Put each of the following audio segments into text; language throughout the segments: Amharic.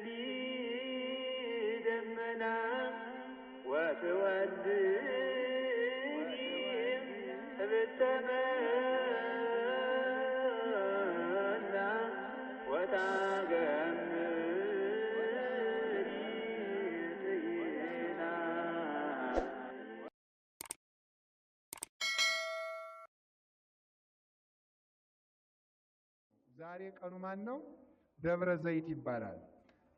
تمثلي دمنا وتودي بالتمنى وتجملي فينا. ዛሬ ቀኑ ማን ነው? ደብረ ዘይት ይባላል።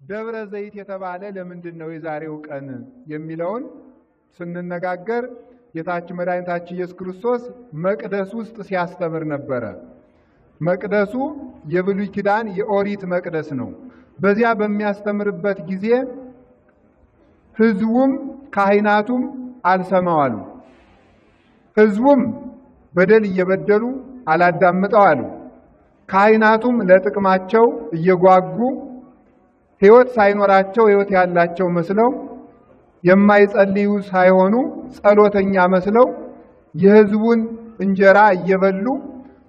ደብረ ዘይት የተባለ ለምንድን ነው የዛሬው ቀን የሚለውን ስንነጋገር ጌታችን መድኃኒታችን ኢየሱስ ክርስቶስ መቅደስ ውስጥ ሲያስተምር ነበረ። መቅደሱ የብሉይ ኪዳን የኦሪት መቅደስ ነው። በዚያ በሚያስተምርበት ጊዜ ሕዝቡም ካህናቱም አልሰማው አሉ። ሕዝቡም በደል እየበደሉ አላዳምጠው አሉ። ካህናቱም ለጥቅማቸው እየጓጉ ሕይወት ሳይኖራቸው ሕይወት ያላቸው መስለው የማይጸልዩ ሳይሆኑ ጸሎተኛ መስለው የሕዝቡን እንጀራ እየበሉ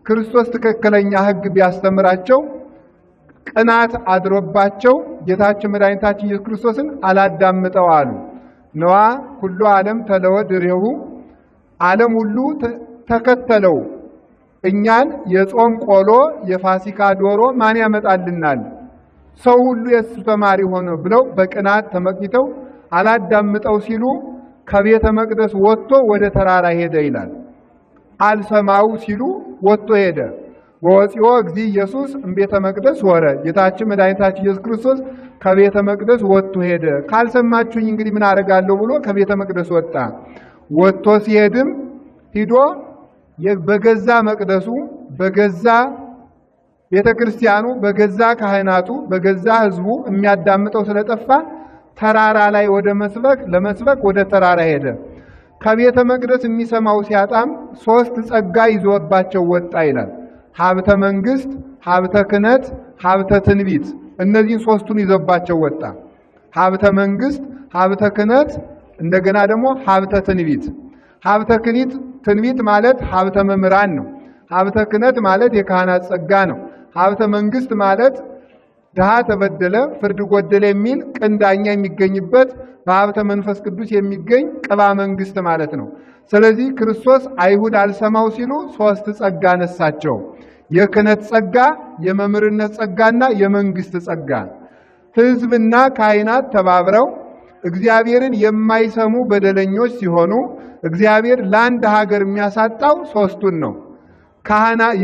ክርስቶስ ትክክለኛ ሕግ ቢያስተምራቸው ቅናት አድሮባቸው ጌታችን መድኃኒታችን ኢየሱስ ክርስቶስን አላዳምጠው አሉ። ነዋ ሁሉ ዓለም ተለወድሬሁ፣ ዓለም ሁሉ ተከተለው፣ እኛን የጾም ቆሎ የፋሲካ ዶሮ ማን ያመጣልናል? ሰው ሁሉ የእሱ ተማሪ ሆነ ብለው በቅናት ተመቅኝተው አላዳምጠው ሲሉ ከቤተ መቅደስ ወጥቶ ወደ ተራራ ሄደ ይላል። አልሰማው ሲሉ ወጥቶ ሄደ። ወፂኦ እግዚ ኢየሱስ እምቤተ መቅደስ ወረ፣ ጌታችን መድኃኒታችን ኢየሱስ ክርስቶስ ከቤተ መቅደስ ወጥቶ ሄደ። ካልሰማችሁኝ እንግዲህ ምን አደርጋለሁ ብሎ ከቤተ መቅደስ ወጣ። ወጥቶ ሲሄድም ሂዶ በገዛ መቅደሱ በገዛ ቤተ ክርስቲያኑ በገዛ ካህናቱ በገዛ ሕዝቡ የሚያዳምጠው ስለጠፋ ተራራ ላይ ለመስበክ ወደ ተራራ ሄደ። ከቤተ መቅደስ የሚሰማው ሲያጣም ሶስት ጸጋ ይዞባቸው ወጣ ይላል። ሀብተ መንግስት፣ ሀብተ ክህነት፣ ሀብተ ትንቢት። እነዚህን ሶስቱን ይዞባቸው ወጣ። ሀብተ መንግስት፣ ሀብተ ክህነት፣ እንደገና ደግሞ ሀብተ ትንቢት። ሀብተ ትንቢት ማለት ሀብተ መምህራን ነው። ሀብተ ክህነት ማለት የካህናት ጸጋ ነው። ሀብተ መንግስት ማለት ድሃ ተበደለ ፍርድ ጎደለ የሚል ቅን ዳኛ የሚገኝበት በሀብተ መንፈስ ቅዱስ የሚገኝ ቅባ መንግስት ማለት ነው። ስለዚህ ክርስቶስ አይሁድ አልሰማው ሲሉ ሶስት ጸጋ ነሳቸው። የክህነት ጸጋ፣ የመምህርነት ጸጋና የመንግስት ጸጋ። ሕዝብና ካህናት ተባብረው እግዚአብሔርን የማይሰሙ በደለኞች ሲሆኑ እግዚአብሔር ለአንድ ሀገር የሚያሳጣው ሶስቱን ነው።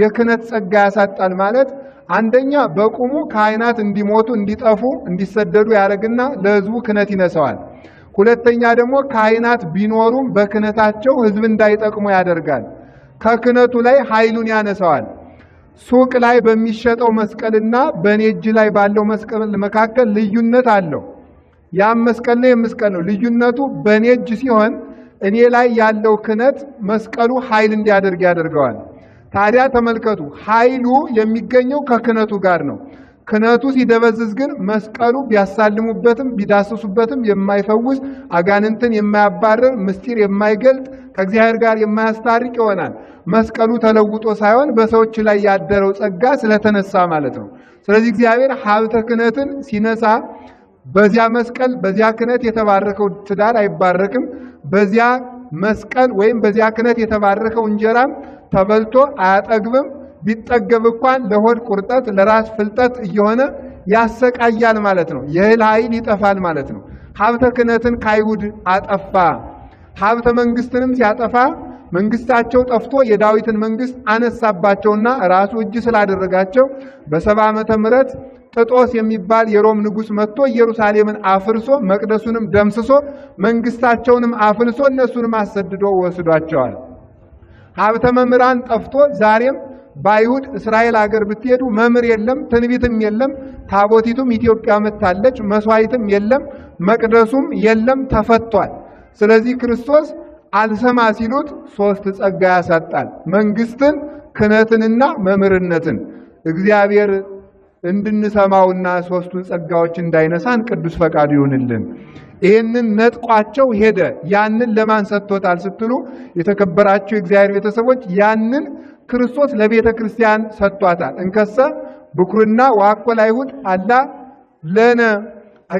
የክህነት ጸጋ ያሳጣል ማለት አንደኛ በቁሙ ካህናት እንዲሞቱ፣ እንዲጠፉ፣ እንዲሰደዱ ያደርግና ለሕዝቡ ክህነት ይነሳዋል። ሁለተኛ ደግሞ ካህናት ቢኖሩም በክህነታቸው ሕዝብ እንዳይጠቅሙ ያደርጋል። ከክህነቱ ላይ ኃይሉን ያነሳዋል። ሱቅ ላይ በሚሸጠው መስቀልና በእኔ እጅ ላይ ባለው መስቀል መካከል ልዩነት አለው። ያም መስቀል ነው የመስቀል ነው። ልዩነቱ በእኔ እጅ ሲሆን እኔ ላይ ያለው ክህነት መስቀሉ ኃይል እንዲያደርግ ያደርገዋል። ታዲያ ተመልከቱ፣ ኃይሉ የሚገኘው ከክህነቱ ጋር ነው። ክህነቱ ሲደበዝዝ ግን መስቀሉ ቢያሳልሙበትም ቢዳስሱበትም የማይፈውስ አጋንንትን የማያባርር ምስጢር የማይገልጥ ከእግዚአብሔር ጋር የማያስታርቅ ይሆናል። መስቀሉ ተለውጦ ሳይሆን በሰዎች ላይ ያደረው ጸጋ ስለተነሳ ማለት ነው። ስለዚህ እግዚአብሔር ሀብተ ክህነትን ሲነሳ በዚያ መስቀል በዚያ ክህነት የተባረከው ትዳር አይባረክም። በዚያ መስቀል ወይም በዚያ ክህነት የተባረከው እንጀራም ተበልቶ አያጠግብም። ቢጠገብ እንኳን ለሆድ ቁርጠት ለራስ ፍልጠት እየሆነ ያሰቃያል ማለት ነው። የእህል ኃይል ይጠፋል ማለት ነው። ሀብተ ክህነትን ከአይሁድ አጠፋ። ሀብተ መንግስትንም ሲያጠፋ መንግስታቸው ጠፍቶ የዳዊትን መንግስት አነሳባቸውና ራሱ እጅ ስላደረጋቸው በ70 ዓመተ ምህረት ጥጦስ የሚባል የሮም ንጉስ መጥቶ ኢየሩሳሌምን አፍርሶ መቅደሱንም ደምስሶ መንግስታቸውንም አፍልሶ እነሱንም አሰድዶ ወስዷቸዋል። ሀብተ መምህራን ጠፍቶ ዛሬም በአይሁድ እስራኤል ሀገር ብትሄዱ መምህር የለም፣ ትንቢትም የለም። ታቦቲቱም ኢትዮጵያ መታለች፣ መስዋዕትም የለም፣ መቅደሱም የለም፣ ተፈቷል። ስለዚህ ክርስቶስ አልሰማ ሲሉት ሶስት ጸጋ ያሳጣል። መንግስትን፣ ክህነትንና መምህርነትን። እግዚአብሔር እንድንሰማውና ሶስቱን ጸጋዎች እንዳይነሳን ቅዱስ ፈቃዱ ይሁንልን። ይህንን ነጥቋቸው ሄደ። ያንን ለማን ሰጥቶታል ስትሉ የተከበራችሁ የእግዚአብሔር ቤተሰቦች ያንን ክርስቶስ ለቤተ ክርስቲያን ሰጥቷታል። እንከሰ ብኩርና ዋኮ ለአይሁድ አላ ለነ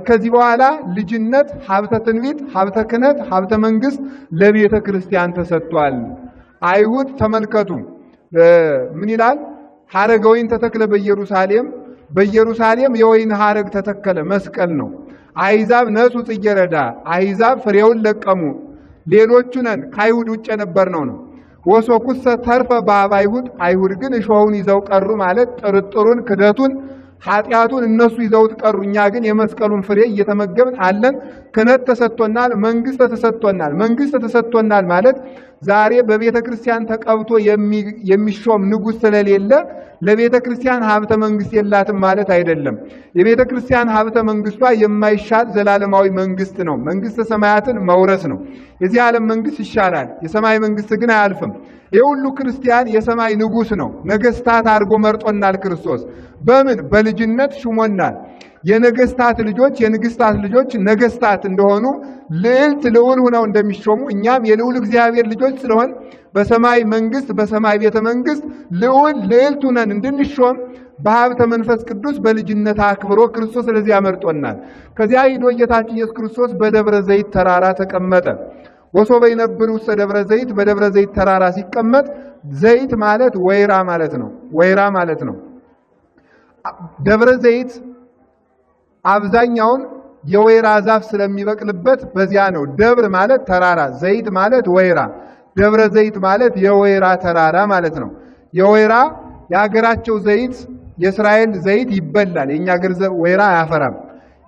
ከዚህ በኋላ ልጅነት፣ ሀብተ ትንቢት፣ ሀብተ ክህነት፣ ሀብተ መንግስት ለቤተ ክርስቲያን ተሰጥቷል። አይሁድ ተመልከቱ ምን ይላል? ሐረገ ወይን ተተክለ በኢየሩሳሌም የወይን ሐረግ ተተከለ፣ መስቀል ነው። አሕዛብ ነሱ ጽጌረዳ፣ አሕዛብ ፍሬውን ለቀሙ። ሌሎቹ ነን ከአይሁድ ውጭ የነበርነው ነው። ወሶኩሰ ተርፈ በኀበ አይሁድ፣ አይሁድ ግን እሾሁን ይዘው ቀሩ ማለት ጥርጥሩን፣ ክደቱን፣ ኃጢአቱን እነሱ ይዘውት ቀሩ። እኛ ግን የመስቀሉን ፍሬ እየተመገብን አለን። ክህነት ተሰጥቶናል፣ መንግስት ተሰጥቶናል። መንግስት ተሰጥቶናል ማለት ዛሬ በቤተ ክርስቲያን ተቀብቶ የሚሾም ንጉሥ ስለሌለ ለቤተ ክርስቲያን ሀብተ መንግስት የላትም ማለት አይደለም። የቤተ ክርስቲያን ሀብተ መንግስቷ የማይሻል ዘላለማዊ መንግስት ነው። መንግስተ ሰማያትን መውረስ ነው። የዚህ ዓለም መንግስት ይሻላል፣ የሰማይ መንግስት ግን አያልፍም። የሁሉ ክርስቲያን የሰማይ ንጉሥ ነው። ነገስታት አድርጎ መርጦናል ክርስቶስ። በምን? በልጅነት ሹሞናል። የነገስታት ልጆች የንግስታት ልጆች ነገስታት እንደሆኑ ልዕልት ልዑል ሆነው እንደሚሾሙ እኛም የልዑል እግዚአብሔር ልጆች ስለሆን በሰማይ መንግስት በሰማይ ቤተ መንግስት ልዑል ልዕልት ሆነን እንድንሾም በሀብተ መንፈስ ቅዱስ በልጅነት አክብሮ ክርስቶስ ስለዚህ አመርጦናል። ከዚያ ሂዶ ጌታችን ኢየሱስ ክርስቶስ በደብረ ዘይት ተራራ ተቀመጠ። ወሶበ ይነብር ውስተ ደብረ ዘይት፣ በደብረ ዘይት ተራራ ሲቀመጥ ዘይት ማለት ወይራ ማለት ነው። ወይራ ማለት ነው። ደብረ ዘይት አብዛኛውን የወይራ ዛፍ ስለሚበቅልበት በዚያ ነው። ደብር ማለት ተራራ፣ ዘይት ማለት ወይራ። ደብረ ዘይት ማለት የወይራ ተራራ ማለት ነው። የወይራ የሀገራቸው ዘይት የእስራኤል ዘይት ይበላል። የኛ ሀገር ወይራ አያፈራም።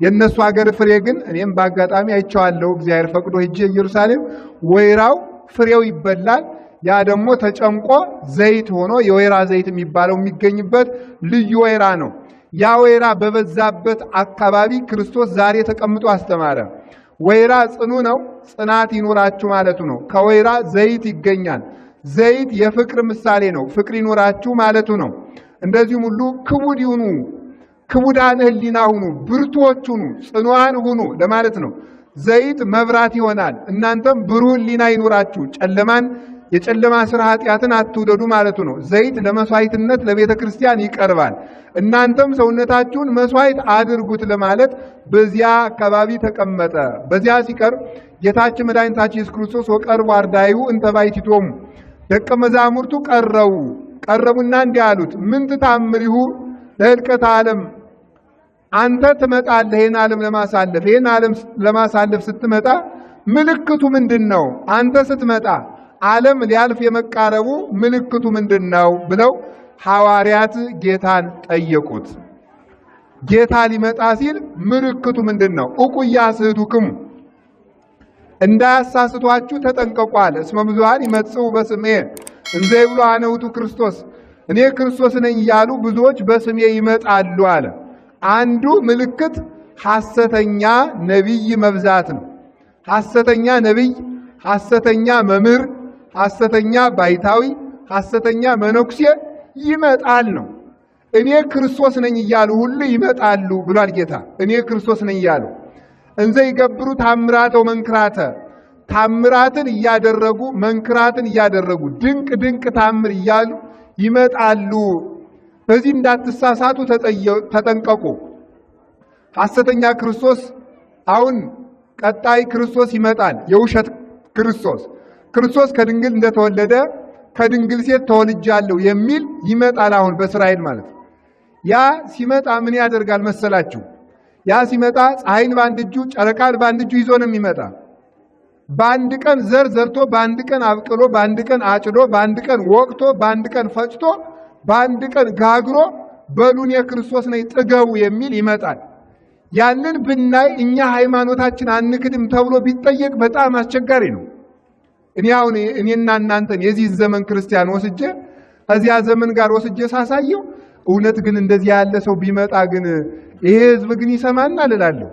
የነሱ ሀገር ፍሬ ግን እኔም በአጋጣሚ አይቼዋለሁ። እግዚአብሔር ፈቅዶ ሄጄ ኢየሩሳሌም ወይራው ፍሬው ይበላል። ያ ደግሞ ተጨምቆ ዘይት ሆኖ የወይራ ዘይት የሚባለው የሚገኝበት ልዩ ወይራ ነው። ያ ወይራ በበዛበት አካባቢ ክርስቶስ ዛሬ ተቀምጦ አስተማረ። ወይራ ጽኑ ነው፣ ጽናት ይኖራችሁ ማለቱ ነው። ከወይራ ዘይት ይገኛል። ዘይት የፍቅር ምሳሌ ነው። ፍቅር ይኖራችሁ ማለቱ ነው። እንደዚሁም ሁሉ ክቡድ ይሁኑ፣ ክቡዳን ሕሊና ሁኑ፣ ብርቱዎች ሁኑ፣ ጽኑዓን ሁኑ ለማለት ነው። ዘይት መብራት ይሆናል። እናንተም ብሩህ ሕሊና ይኖራችሁ፣ ጨለማን የጨለማ ስራ ኃጢአትን አትውደዱ ማለቱ ነው። ዘይት ለመስዋዕትነት ለቤተ ክርስቲያን ይቀርባል። እናንተም ሰውነታችሁን መስዋዕት አድርጉት ለማለት በዚያ አካባቢ ተቀመጠ። በዚያ ሲቀርብ ጌታችን መድኃኒታችን ኢየሱስ ክርስቶስ ወቀርቡ አርዳኢሁ እንተ ባሕቲቶሙ፣ ደቀ መዛሙርቱ ቀረቡና እንዲህ አሉት፣ ምን ትታምሪሁ ለሕልቀተ ዓለም፣ አንተ ትመጣለህ ይህን ዓለም ለማሳለፍ። ይህን ዓለም ለማሳለፍ ስትመጣ ምልክቱ ምንድን ነው? አንተ ስትመጣ ዓለም ሊያልፍ የመቃረቡ ምልክቱ ምንድን ነው ብለው ሐዋርያት ጌታን ጠየቁት። ጌታ ሊመጣ ሲል ምልክቱ ምንድን ነው? እቁያ ስሕቱክሙ፣ እንዳያሳስቷችሁ ተጠንቀቁ አለ። እስመ ብዙኃን ይመጽኡ በስሜ እንዘ ይብሉ አነ ውእቱ ክርስቶስ፣ እኔ ክርስቶስ ነኝ እያሉ ብዙዎች በስሜ ይመጣሉ አለ። አንዱ ምልክት ሐሰተኛ ነቢይ መብዛት ነው። ሐሰተኛ ነቢይ፣ ሐሰተኛ መምህር፣ ሐሰተኛ ባይታዊ፣ ሐሰተኛ መነኩሴ ይመጣል ነው። እኔ ክርስቶስ ነኝ እያሉ ሁሉ ይመጣሉ ብሏል ጌታ። እኔ ክርስቶስ ነኝ እያሉ እንዘ ይገብሩ ታምራተ ወመንክራተ፣ ታምራትን እያደረጉ መንክራትን እያደረጉ ድንቅ ድንቅ ታምር እያሉ ይመጣሉ። በዚህ እንዳትሳሳቱ ተጠንቀቁ። ሐሰተኛ ክርስቶስ አሁን ቀጣይ ክርስቶስ ይመጣል። የውሸት ክርስቶስ ከድንግል እንደተወለደ ከድንግል ሴት ተወልጃለሁ የሚል ይመጣል። አሁን በእስራኤል ማለት ያ ሲመጣ ምን ያደርጋል መሰላችሁ? ያ ሲመጣ ፀሐይን በአንድ እጁ ጨረቃን በአንድ እጁ ይዞ ነው የሚመጣ። በአንድ ቀን ዘር ዘርቶ፣ በአንድ ቀን አብቅሎ፣ በአንድ ቀን አጭዶ፣ በአንድ ቀን ወቅቶ፣ በአንድ ቀን ፈጭቶ፣ በአንድ ቀን ጋግሮ በሉን የክርስቶስ ነኝ ጥገቡ የሚል ይመጣል። ያንን ብናይ እኛ ሃይማኖታችን አንክድም ተብሎ ቢጠየቅ በጣም አስቸጋሪ ነው። እኔና እናንተን የዚህ ዘመን ክርስቲያን ወስጄ ከዚያ ዘመን ጋር ወስጄ ሳሳየው እውነት ግን እንደዚህ ያለ ሰው ቢመጣ ግን ይሄ ህዝብ ግን ይሰማናል እላለሁ።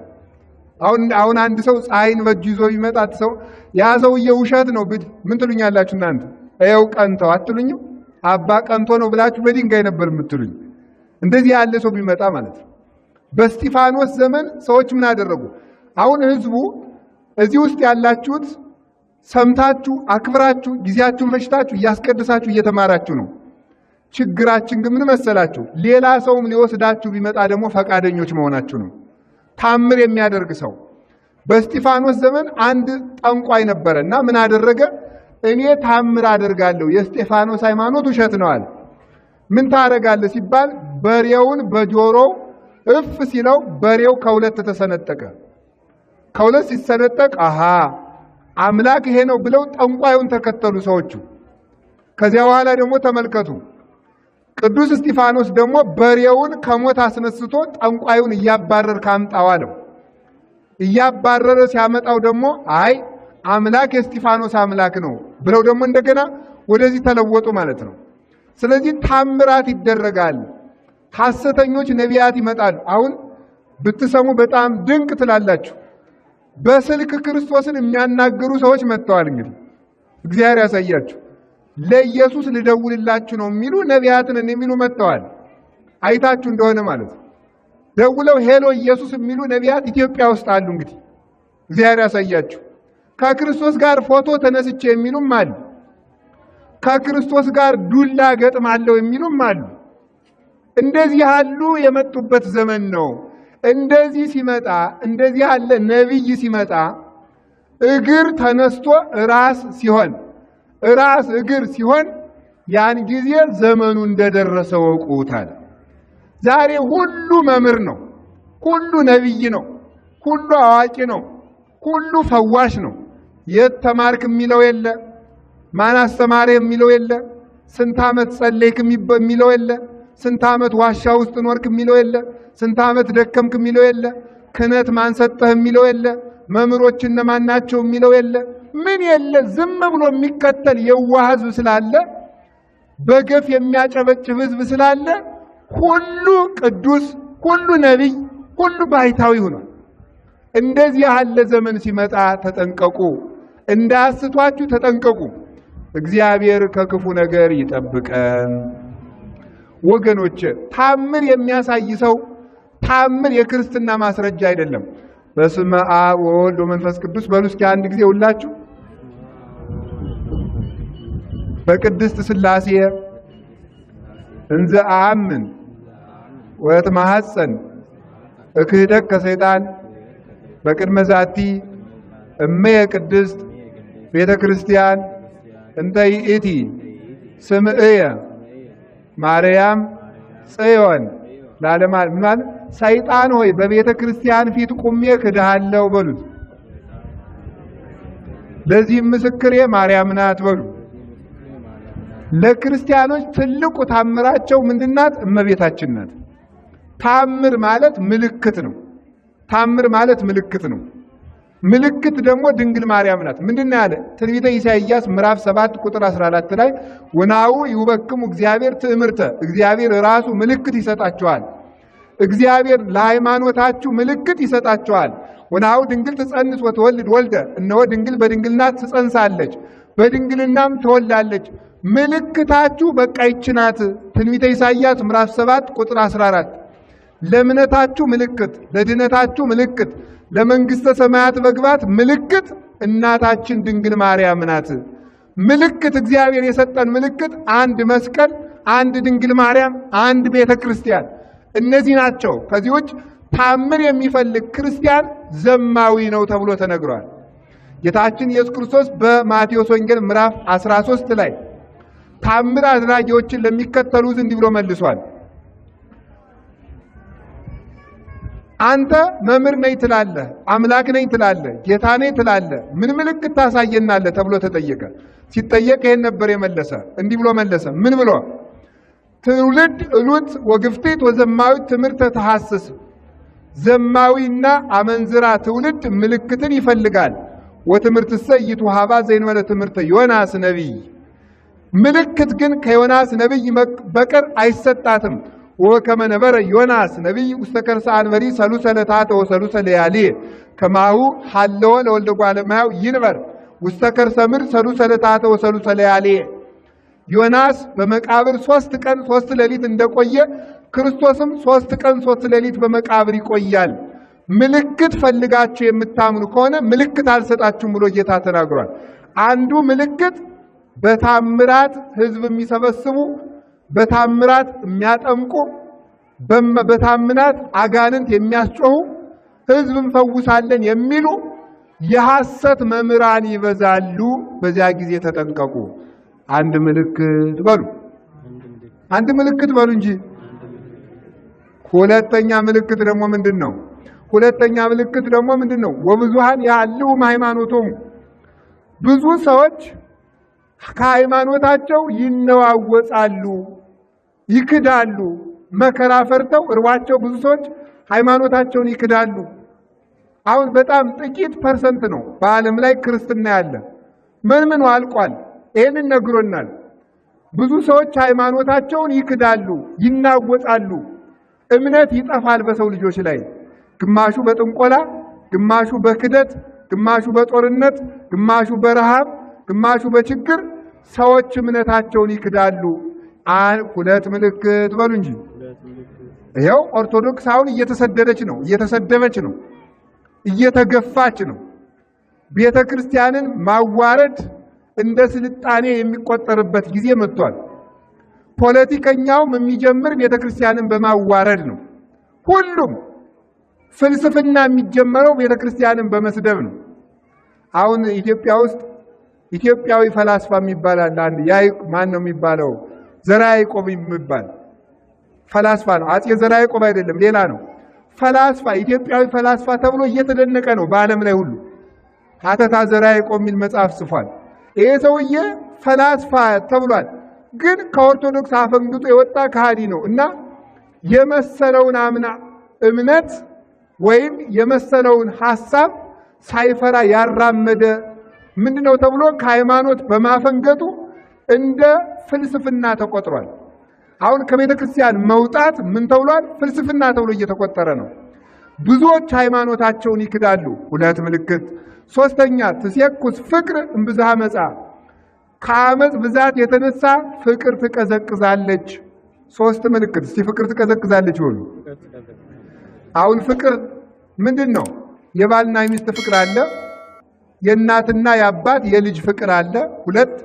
አሁን አንድ ሰው ፀሐይን በእጁ ይዞ ቢመጣት ሰው ያ ሰውዬ ውሸት ነው ምን ትሉኛላችሁ እናንተ? ይኸው ቀንተው አትሉኝም? አባ ቀንቶ ነው ብላችሁ በድንጋይ ነበር የምትሉኝ። እንደዚህ ያለ ሰው ቢመጣ ማለት ነው። በእስጢፋኖስ ዘመን ሰዎች ምን አደረጉ? አሁን ህዝቡ እዚህ ውስጥ ያላችሁት ሰምታችሁ አክብራችሁ ጊዜያችሁን ፈጅታችሁ እያስቀደሳችሁ እየተማራችሁ ነው። ችግራችን ግን ምን መሰላችሁ? ሌላ ሰውም ሊወስዳችሁ ቢመጣ ደግሞ ፈቃደኞች መሆናችሁ ነው። ታምር የሚያደርግ ሰው በእስጢፋኖስ ዘመን አንድ ጠንቋይ ነበረና ምን አደረገ? እኔ ታምር አደርጋለሁ፣ የእስጢፋኖስ ሃይማኖት ውሸት ነው አለ። ምን ታደርጋለህ ሲባል በሬውን በጆሮው እፍ ሲለው በሬው ከሁለት ተሰነጠቀ። ከሁለት ሲሰነጠቅ አሃ አምላክ ይሄ ነው ብለው ጠንቋዩን ተከተሉ ሰዎቹ። ከዚያ በኋላ ደግሞ ተመልከቱ፣ ቅዱስ እስጢፋኖስ ደግሞ በሬውን ከሞት አስነስቶ ጠንቋዩን እያባረር ካምጣው አለው። እያባረረ ሲያመጣው ደግሞ አይ አምላክ የእስጢፋኖስ አምላክ ነው ብለው ደግሞ እንደገና ወደዚህ ተለወጡ ማለት ነው። ስለዚህ ታምራት ይደረጋል። ሐሰተኞች ነቢያት ይመጣሉ። አሁን ብትሰሙ በጣም ድንቅ ትላላችሁ። በስልክ ክርስቶስን የሚያናግሩ ሰዎች መጥተዋል። እንግዲህ እግዚአብሔር ያሳያችሁ። ለኢየሱስ ልደውልላችሁ ነው የሚሉ ነቢያትን የሚሉ መጥተዋል። አይታችሁ እንደሆነ ማለት ነው። ደውለው ሄሎ ኢየሱስ የሚሉ ነቢያት ኢትዮጵያ ውስጥ አሉ። እንግዲህ እግዚአብሔር ያሳያችሁ። ከክርስቶስ ጋር ፎቶ ተነስቼ የሚሉም አሉ። ከክርስቶስ ጋር ዱላ ገጥማለሁ የሚሉም አሉ። እንደዚህ ያሉ የመጡበት ዘመን ነው። እንደዚህ ሲመጣ እንደዚህ ያለ ነቢይ ሲመጣ እግር ተነስቶ ራስ ሲሆን ራስ እግር ሲሆን ያን ጊዜ ዘመኑ እንደደረሰ ወቁታል። ዛሬ ሁሉ መምህር ነው፣ ሁሉ ነቢይ ነው፣ ሁሉ አዋቂ ነው፣ ሁሉ ፈዋሽ ነው። የት ተማርክ የሚለው የለ፣ ማን አስተማረ የሚለው የለ፣ ስንት ዓመት ጸለይክ የሚለው የለ፣ ስንት ዓመት ዋሻ ውስጥ ኖርክ የሚለው የለ፣ ስንት ዓመት ደከምክ የሚለው የለ፣ ክህነት ማን ሰጠህ የሚለው የለ፣ መምህሮች እነማን ናቸው የሚለው የለ፣ ምን የለ። ዝም ብሎ የሚከተል የዋህ ሕዝብ ስላለ፣ በገፍ የሚያጨበጭብ ሕዝብ ስላለ ሁሉ ቅዱስ፣ ሁሉ ነቢይ፣ ሁሉ ባይታዊ ሆኗል። እንደዚህ ያለ ዘመን ሲመጣ ተጠንቀቁ፣ እንዳያስቷችሁ ተጠንቀቁ። እግዚአብሔር ከክፉ ነገር ይጠብቀን። ወገኖች ታምር የሚያሳይ ሰው ታምር የክርስትና ማስረጃ አይደለም። በስመ አብ ወወልድ ወመንፈስ ቅዱስ በሉ እስኪ አንድ ጊዜ ሁላችሁ። በቅድስት ሥላሴ እንዘ አምን ወእትማሐፀን እክህደት ከሰይጣን በቅድመ ዛቲ እመየ ቅድስት ቤተ ክርስቲያን እንተ ይእቲ ስምዕየ ማርያም ጽዮን ለዓለመ ዓለም። ሰይጣን ሆይ በቤተ ክርስቲያን ፊት ቁሜ ክድሃለሁ በሉት። ለዚህም ምስክሬ ማርያም ናት በሉ። ለክርስቲያኖች ትልቁ ታምራቸው ምንድናት? እመቤታችን ናት። ታምር ማለት ምልክት ነው። ታምር ማለት ምልክት ነው። ምልክት ደግሞ ድንግል ማርያም ናት። ምንድነው ያለ? ትንቢተ ኢሳይያስ ምዕራፍ 7 ቁጥር 14 ላይ ወናው ይውበክሙ እግዚአብሔር ትእምርተ፣ እግዚአብሔር ራሱ ምልክት ይሰጣቸዋል። እግዚአብሔር ለሃይማኖታችሁ ምልክት ይሰጣቸዋል። ወናው ድንግል ትጸንስ ወትወልድ ወልደ፣ እነሆ ድንግል በድንግልና ትጸንሳለች በድንግልናም ትወልዳለች። ምልክታችሁ በቃ ይህች ናት። ትንቢተ ኢሳይያስ ምዕራፍ 7 ቁጥር 14 ለእምነታችሁ ምልክት፣ ለድነታችሁ ምልክት፣ ለመንግስተ ሰማያት መግባት ምልክት እናታችን ድንግል ማርያም ናት። ምልክት እግዚአብሔር የሰጠን ምልክት አንድ መስቀል፣ አንድ ድንግል ማርያም፣ አንድ ቤተ ክርስቲያን፣ እነዚህ ናቸው። ከዚህ ውጭ ታምር የሚፈልግ ክርስቲያን ዘማዊ ነው ተብሎ ተነግሯል። ጌታችን ኢየሱስ ክርስቶስ በማቴዎስ ወንጌል ምዕራፍ 13 ላይ ታምር አድራጊዎችን ለሚከተሉት እንዲህ ብሎ መልሷል። አንተ መምህር ነኝ ትላለህ፣ አምላክ ነኝ ትላለህ፣ ጌታ ነኝ ትላለህ፣ ምን ምልክት ታሳየናለህ ተብሎ ተጠየቀ። ሲጠየቅ ይሄን ነበር የመለሰ። እንዲህ ብሎ መለሰ። ምን ብሎ? ትውልድ እሉት ወግፍቲት ወዘማዊት ትምህርተ ተሐስስ፣ ዘማዊና አመንዝራ ትውልድ ምልክትን ይፈልጋል። ወትምህርትሰ ኢይትወሀባ ዘእንበለ ትምህርተ ዮናስ ነቢይ፣ ምልክት ግን ከዮናስ ነቢይ በቀር አይሰጣትም። ወከመ ነበረ ዮናስ ነቢይ ውስተ ከርሰ አንበሪ ሰሉሰ ለታተ ወሰሉሰ ለያልየ ከማሁ ሀለወ ለወልደ እጓለ እመሕያው ይንበር ውስተ ከርሰ ምድር ሰሉሰ ለታተ ወሰሉሰ ለያልየ። ዮናስ በመቃብር 3 ቀን 3 ሌሊት እንደቆየ ክርስቶስም 3 ቀን 3 ሌሊት በመቃብር ይቆያል። ምልክት ፈልጋችሁ የምታምኑ ከሆነ ምልክት አልሰጣችሁም ብሎ ጌታ ተናግሯል። አንዱ ምልክት በታምራት ሕዝብ የሚሰበስቡ በታምራት የሚያጠምቁ በታምራት አጋንንት የሚያስጮሁ ሕዝብ እንፈውሳለን የሚሉ የሐሰት መምህራን ይበዛሉ። በዚያ ጊዜ ተጠንቀቁ። አንድ ምልክት በሉ፣ አንድ ምልክት በሉ እንጂ። ሁለተኛ ምልክት ደግሞ ምንድን ነው? ሁለተኛ ምልክት ደግሞ ምንድን ነው? ወብዙሃን ያልው ሃይማኖቶም፣ ብዙ ሰዎች ከሃይማኖታቸው ይነዋወጻሉ፣ ይክዳሉ። መከራ ፈርተው እርባቸው ብዙ ሰዎች ሃይማኖታቸውን ይክዳሉ። አሁን በጣም ጥቂት ፐርሰንት ነው በዓለም ላይ ክርስትና ያለ። ምን አልቋል። ይሄንን ነግሮናል። ብዙ ሰዎች ሃይማኖታቸውን ይክዳሉ፣ ይናወጻሉ። እምነት ይጠፋል በሰው ልጆች ላይ። ግማሹ በጥንቆላ፣ ግማሹ በክደት፣ ግማሹ በጦርነት፣ ግማሹ በረሃብ፣ ግማሹ በችግር ሰዎች እምነታቸውን ይክዳሉ። ሁለት ምልክት በሉ እንጂ። ይኸው ኦርቶዶክስ አሁን እየተሰደደች ነው፣ እየተሰደበች ነው፣ እየተገፋች ነው። ቤተ ክርስቲያንን ማዋረድ እንደ ስልጣኔ የሚቆጠርበት ጊዜ መጥቷል። ፖለቲከኛውም የሚጀምር ቤተ ክርስቲያንን በማዋረድ ነው። ሁሉም ፍልስፍና የሚጀመረው ቤተ ክርስቲያንን በመስደብ ነው። አሁን ኢትዮጵያ ውስጥ ኢትዮጵያዊ ፈላስፋ የሚባል አለ። አንድ ማን ነው የሚባለው? ዘርዓ ያዕቆብ የሚባል ፈላስፋ ነው። አፄ ዘርዓ ያዕቆብ አይደለም፣ ሌላ ነው። ፈላስፋ፣ ኢትዮጵያዊ ፈላስፋ ተብሎ እየተደነቀ ነው በዓለም ላይ ሁሉ። ሀተታ ዘርዓ ያዕቆብ የሚል መጽሐፍ ጽፏል። ይሄ ሰውዬ ፈላስፋ ተብሏል። ግን ከኦርቶዶክስ አፈንግጦ የወጣ ከሃዲ ነው እና የመሰለውን እምነት ወይም የመሰለውን ሐሳብ ሳይፈራ ያራመደ ምንድነው ተብሎ ከሃይማኖት በማፈንገጡ እንደ ፍልስፍና ተቆጥሯል። አሁን ከቤተ ክርስቲያን መውጣት ምን ተብሏል? ፍልስፍና ተብሎ እየተቆጠረ ነው። ብዙዎች ሃይማኖታቸውን ይክዳሉ። ሁለት ምልክት። ሶስተኛ ትሴኩስ ፍቅር እምብዝሃ መጻ፣ ከአመፅ ብዛት የተነሳ ፍቅር ትቀዘቅዛለች። ሶስት ምልክት። እስቲ ፍቅር ትቀዘቅዛለች ይሆኑ። አሁን ፍቅር ምንድን ነው? የባልና የሚስት ፍቅር አለ። የእናትና የአባት የልጅ ፍቅር አለ። ሁለት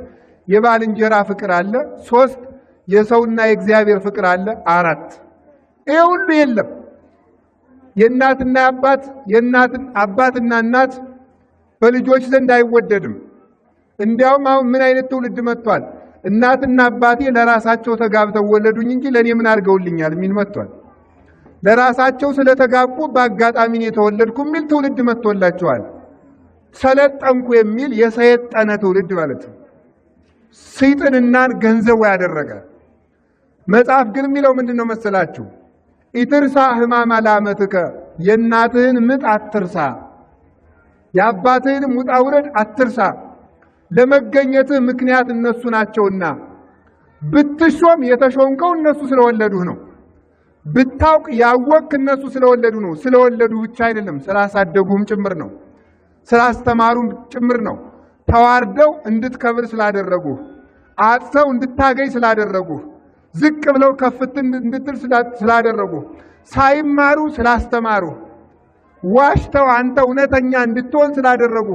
የባልንጀራ ፍቅር አለ። ሶስት የሰውና የእግዚአብሔር ፍቅር አለ። አራት ይሄ ሁሉ የለም። የእናትና አባትና እናት በልጆች ዘንድ አይወደድም። እንዲያውም አሁን ምን አይነት ትውልድ መጥቷል? እናትና አባቴ ለራሳቸው ተጋብተው ወለዱኝ እንጂ ለኔ ምን አድርገውልኛል የሚል መጥቷል። ለራሳቸው ስለተጋቡ በአጋጣሚ ነው የተወለድኩ የሚል ትውልድ መጥቶላቸዋል። ሰለጠንኩ የሚል የሰየጠነ ትውልድ ማለት ነው። ሰይጣንናን ገንዘቡ ያደረገ መጽሐፍ ግን የሚለው ምንድን ነው መሰላችሁ? ኢትርሳ ሕማማ ላመትከ፣ የእናትህን ምጥ አትርሳ፣ የአባትህንም ውጣ ውረድ አትርሳ። ለመገኘትህ ምክንያት እነሱ ናቸውና፣ ብትሾም የተሾምከው እነሱ ስለወለዱህ ነው። ብታውቅ ያወቅ እነሱ ስለወለዱ ነው። ስለወለዱ ብቻ አይደለም፣ ስላሳደጉም ጭምር ነው። ስላስተማሩም ጭምር ነው። ተዋርደው እንድትከብር ስላደረጉ፣ አጥተው እንድታገኝ ስላደረጉ፣ ዝቅ ብለው ከፍት እንድትል ስላደረጉ፣ ሳይማሩ ስላስተማሩ፣ ዋሽተው አንተ እውነተኛ እንድትሆን ስላደረጉ፣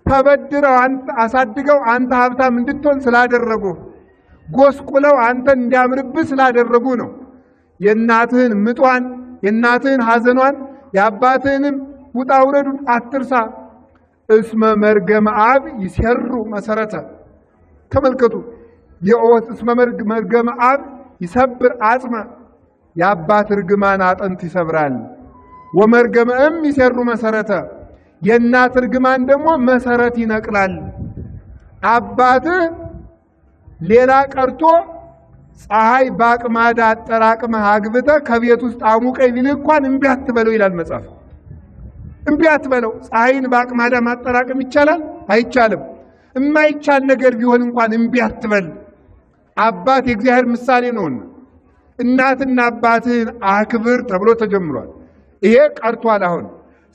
ተበድረው አሳድገው አንተ ሀብታም እንድትሆን ስላደረጉ፣ ጎስቁለው አንተ እንዲያምርብህ ስላደረጉ ነው። የእናትህን ምጧን፣ የእናትህን ሐዘኗን፣ የአባትህንም ውጣ ውረዱን አትርሳ። እስመ መርገመ አብ ይሰሩ መሰረተ። ተመልከቱ፣ የኦት እስመ መርገመ አብ ይሰብር አጽመ፣ የአባት እርግማን አጥንት ይሰብራል። ወመርገመ እም ይሰሩ መሰረተ፣ የእናት እርግማን ደግሞ መሰረት ይነቅላል። አባትህ ሌላ ቀርቶ ፀሐይ በአቅማዳ አጠራቅመህ አግብተህ ከቤት ውስጥ አሙቀኝ ቢልህ እንኳን እምቢ አትበለው ይላል መጽሐፍ። እምቢ አትበለው። ፀሐይን በአቅማዳ ማጠራቀም ይቻላል? አይቻልም። የማይቻል ነገር ቢሆን እንኳን እምቢ አትበል። አባት የእግዚአብሔር ምሳሌ ነውና እናትና አባትህን አክብር ተብሎ ተጀምሯል። ይሄ ቀርቷል አሁን።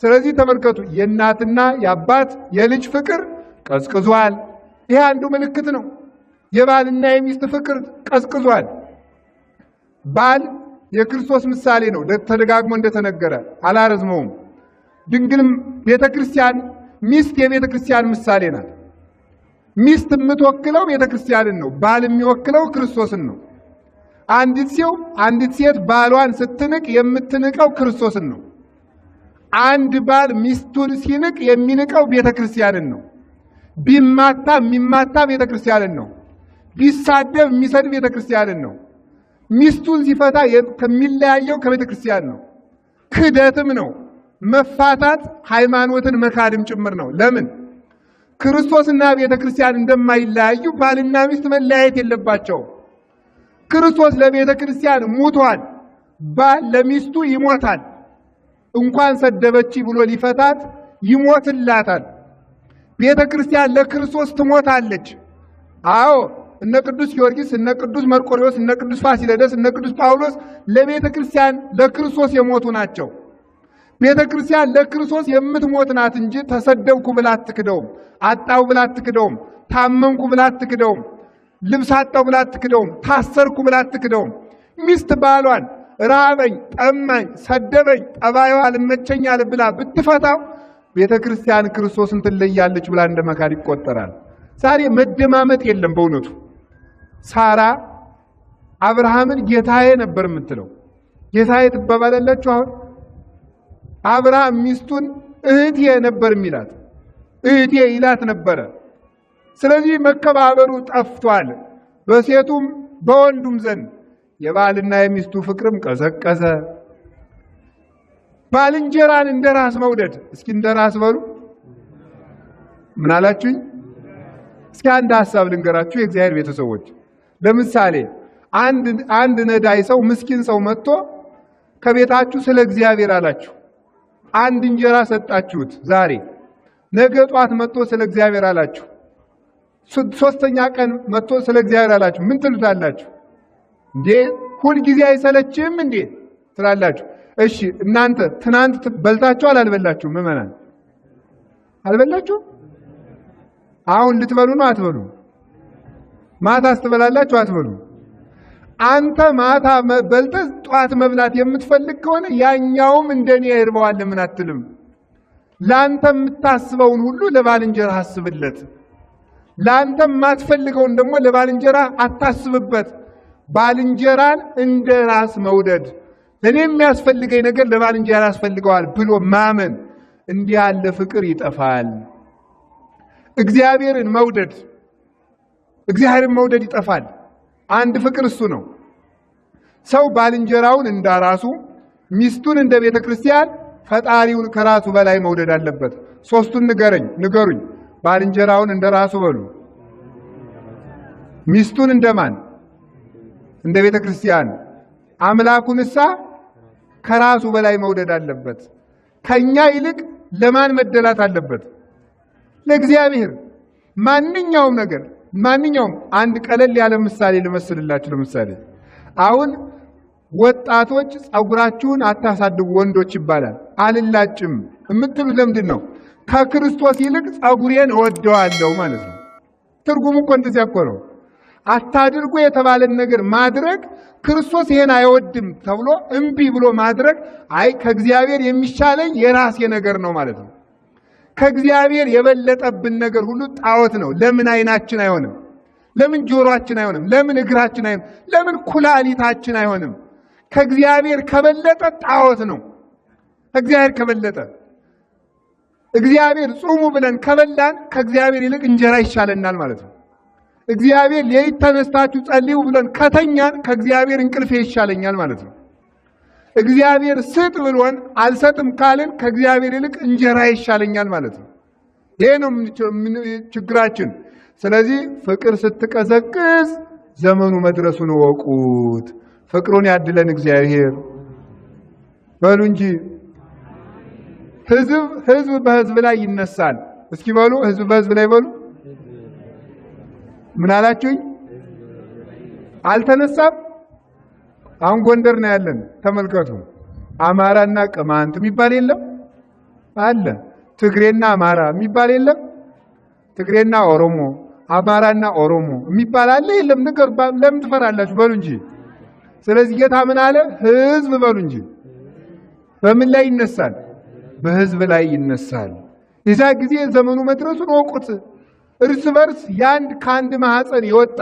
ስለዚህ ተመልከቱ፣ የእናትና የአባት የልጅ ፍቅር ቀዝቅዟል። ይሄ አንዱ ምልክት ነው። የባልና የሚስት ፍቅር ቀዝቅዟል። ባል የክርስቶስ ምሳሌ ነው፣ ተደጋግሞ እንደተነገረ አላረዝመውም። ድንግልም ቤተክርስቲያን፣ ሚስት የቤተክርስቲያን ምሳሌ ናት። ሚስት የምትወክለው ቤተክርስቲያንን ነው። ባል የሚወክለው ክርስቶስን ነው። አንዲት ሴት ባሏን ስትንቅ የምትንቀው ክርስቶስን ነው። አንድ ባል ሚስቱን ሲንቅ የሚንቀው ቤተክርስቲያንን ነው። ቢማታ የሚማታ ቤተክርስቲያንን ነው። ቢሳደብ የሚሰድብ ቤተክርስቲያንን ነው። ሚስቱን ሲፈታ ከሚለያየው ከቤተክርስቲያን ነው። ክደትም ነው። መፋታት ሃይማኖትን መካድም ጭምር ነው። ለምን? ክርስቶስና ቤተክርስቲያን እንደማይለያዩ ባልና ሚስት መለያየት የለባቸው። ክርስቶስ ለቤተክርስቲያን ሙቷል። ባል ለሚስቱ ይሞታል። እንኳን ሰደበች ብሎ ሊፈታት ይሞትላታል። ቤተክርስቲያን ለክርስቶስ ትሞታለች። አዎ እነ ቅዱስ ጊዮርጊስ፣ እነ ቅዱስ መርቆሬዎስ፣ እነ ቅዱስ ፋሲለደስ፣ እነ ቅዱስ ጳውሎስ ለቤተክርስቲያን ለክርስቶስ የሞቱ ናቸው። ቤተክርስቲያን ለክርስቶስ የምትሞት ናት እንጂ ተሰደብኩ ብላ አትክደውም። አጣው ብላ አትክደውም። ታመምኩ ብላ አትክደውም። ልብስ አጣው ብላ አትክደውም። ታሰርኩ ብላ አትክደውም። ሚስት ባሏን ራበኝ፣ ጠማኝ፣ ሰደበኝ፣ ጠባይዋ አልመቸኛል ብላ ብትፈታው ቤተክርስቲያን ክርስቶስን ትለያለች ብላ እንደመካድ ይቆጠራል። ዛሬ መደማመጥ የለም። በእውነቱ ሳራ አብርሃምን ጌታዬ ነበር የምትለው። ጌታዬ ትባባላላችሁ። አሁን አብርሃም ሚስቱን እህቴ ነበር የሚላት። እህቴ ይላት ነበረ። ስለዚህ መከባበሩ ጠፍቷል በሴቱም በወንዱም ዘንድ። የባልና የሚስቱ ፍቅርም ቀዘቀዘ። ባልንጀራን እንደራስ መውደድ። እስኪ እንደራስ በሉ። ምን አላችሁኝ? እስኪ አንድ ሐሳብ ልንገራችሁ የእግዚአብሔር ቤተሰቦች። ለምሳሌ አንድ ነዳይ ሰው ምስኪን ሰው መጥቶ ከቤታችሁ ስለ እግዚአብሔር አላችሁ። አንድ እንጀራ ሰጣችሁት ዛሬ። ነገ ጧት መጥቶ ስለ እግዚአብሔር አላችሁ። ሶስተኛ ቀን መጥቶ ስለ እግዚአብሔር አላችሁ። ምን ትሉታላችሁ? እንዴ ሁል ጊዜ አይሰለችም እንዴ ትላላችሁ። እሺ እናንተ ትናንት በልታችሁ አልበላችሁ? ምዕመናን አልበላችሁ? አሁን ልትበሉ ነው? አትበሉ? ማታስ ትበላላችሁ? አትበሉ? አንተ ማታ በልተህ ጧት መብላት የምትፈልግ ከሆነ ያኛውም እንደኔ ይርበዋል ለምን አትልም? ላንተ የምታስበውን ሁሉ ለባልንጀራ አስብለት። ላንተ የማትፈልገውን ደግሞ ለባልንጀራ አታስብበት። ባልንጀራን እንደ ራስ መውደድ፣ ለኔ የሚያስፈልገኝ ነገር ለባልንጀራ ያስፈልገዋል ብሎ ማመን፣ እንዲህ ያለ ፍቅር ይጠፋል። እግዚአብሔርን መውደድ ይጠፋል። አንድ ፍቅር እሱ ነው። ሰው ባልንጀራውን እንደራሱ፣ ሚስቱን እንደ ቤተ ክርስቲያን፣ ፈጣሪውን ከራሱ በላይ መውደድ አለበት። ሶስቱን ንገሩኝ። ባልንጀራውን እንደራሱ በሉ። ሚስቱን እንደማን? እንደ ቤተ ክርስቲያን። አምላኩንሳ ከራሱ በላይ መውደድ አለበት። ከኛ ይልቅ ለማን መደላት አለበት? ለእግዚአብሔር። ማንኛውም አንድ ቀለል ያለ ምሳሌ ልመስልላችሁ። ለምሳሌ አሁን ወጣቶች ጸጉራችሁን አታሳድጉ ወንዶች ይባላል። አልላጭም የምትሉት ለምንድን ነው? ከክርስቶስ ይልቅ ጸጉሬን እወደዋለሁ ማለት ነው። ትርጉሙ እኮ እንደዚያ እኮ ነው። አታድርጉ የተባለን ነገር ማድረግ ክርስቶስ ይሄን አይወድም ተብሎ እምቢ ብሎ ማድረግ፣ አይ ከእግዚአብሔር የሚሻለኝ የራሴ ነገር ነው ማለት ነው። ከእግዚአብሔር የበለጠብን ነገር ሁሉ ጣዖት ነው። ለምን አይናችን አይሆንም? ለምን ጆሮአችን አይሆንም? ለምን እግራችን አይሆንም? ለምን ኩላሊታችን አይሆንም? ከእግዚአብሔር ከበለጠ ጣዖት ነው። ከእግዚአብሔር ከበለጠ እግዚአብሔር ጹሙ ብለን ከበላን ከእግዚአብሔር ይልቅ እንጀራ ይሻለናል ማለት ነው። እግዚአብሔር ሌሊት ተነስታችሁ ጸልዩ ብለን ከተኛን ከእግዚአብሔር እንቅልፌ ይሻለኛል ማለት ነው። እግዚአብሔር ስጥ ብሎን አልሰጥም ካልን ከእግዚአብሔር ይልቅ እንጀራ ይሻለኛል ማለት ነው። ይሄ ነው ችግራችን። ስለዚህ ፍቅር ስትቀዘቅዝ ዘመኑ መድረሱን ወቁት። ፍቅሩን ያድለን እግዚአብሔር በሉ እንጂ። ህዝብ በህዝብ ላይ ይነሳል። እስኪ በሉ ህዝብ በህዝብ ላይ በሉ። ምን አላችሁኝ? አልተነሳም? አሁን ጎንደር ነው ያለን። ተመልከቱ። አማራና ቅማንት የሚባል የለም አለ። ትግሬና አማራ የሚባል የለም። ትግሬና ኦሮሞ፣ አማራና ኦሮሞ የሚባል አለ የለም? ነገር ለምን ትፈራላችሁ? በሉ እንጂ። ስለዚህ ጌታ ምን አለ? ህዝብ በሉ እንጂ። በምን ላይ ይነሳል? በህዝብ ላይ ይነሳል። የዛ ጊዜ ዘመኑ መድረሱን ወቁት። እርስ በርስ ከአንድ ማህፀን የወጣ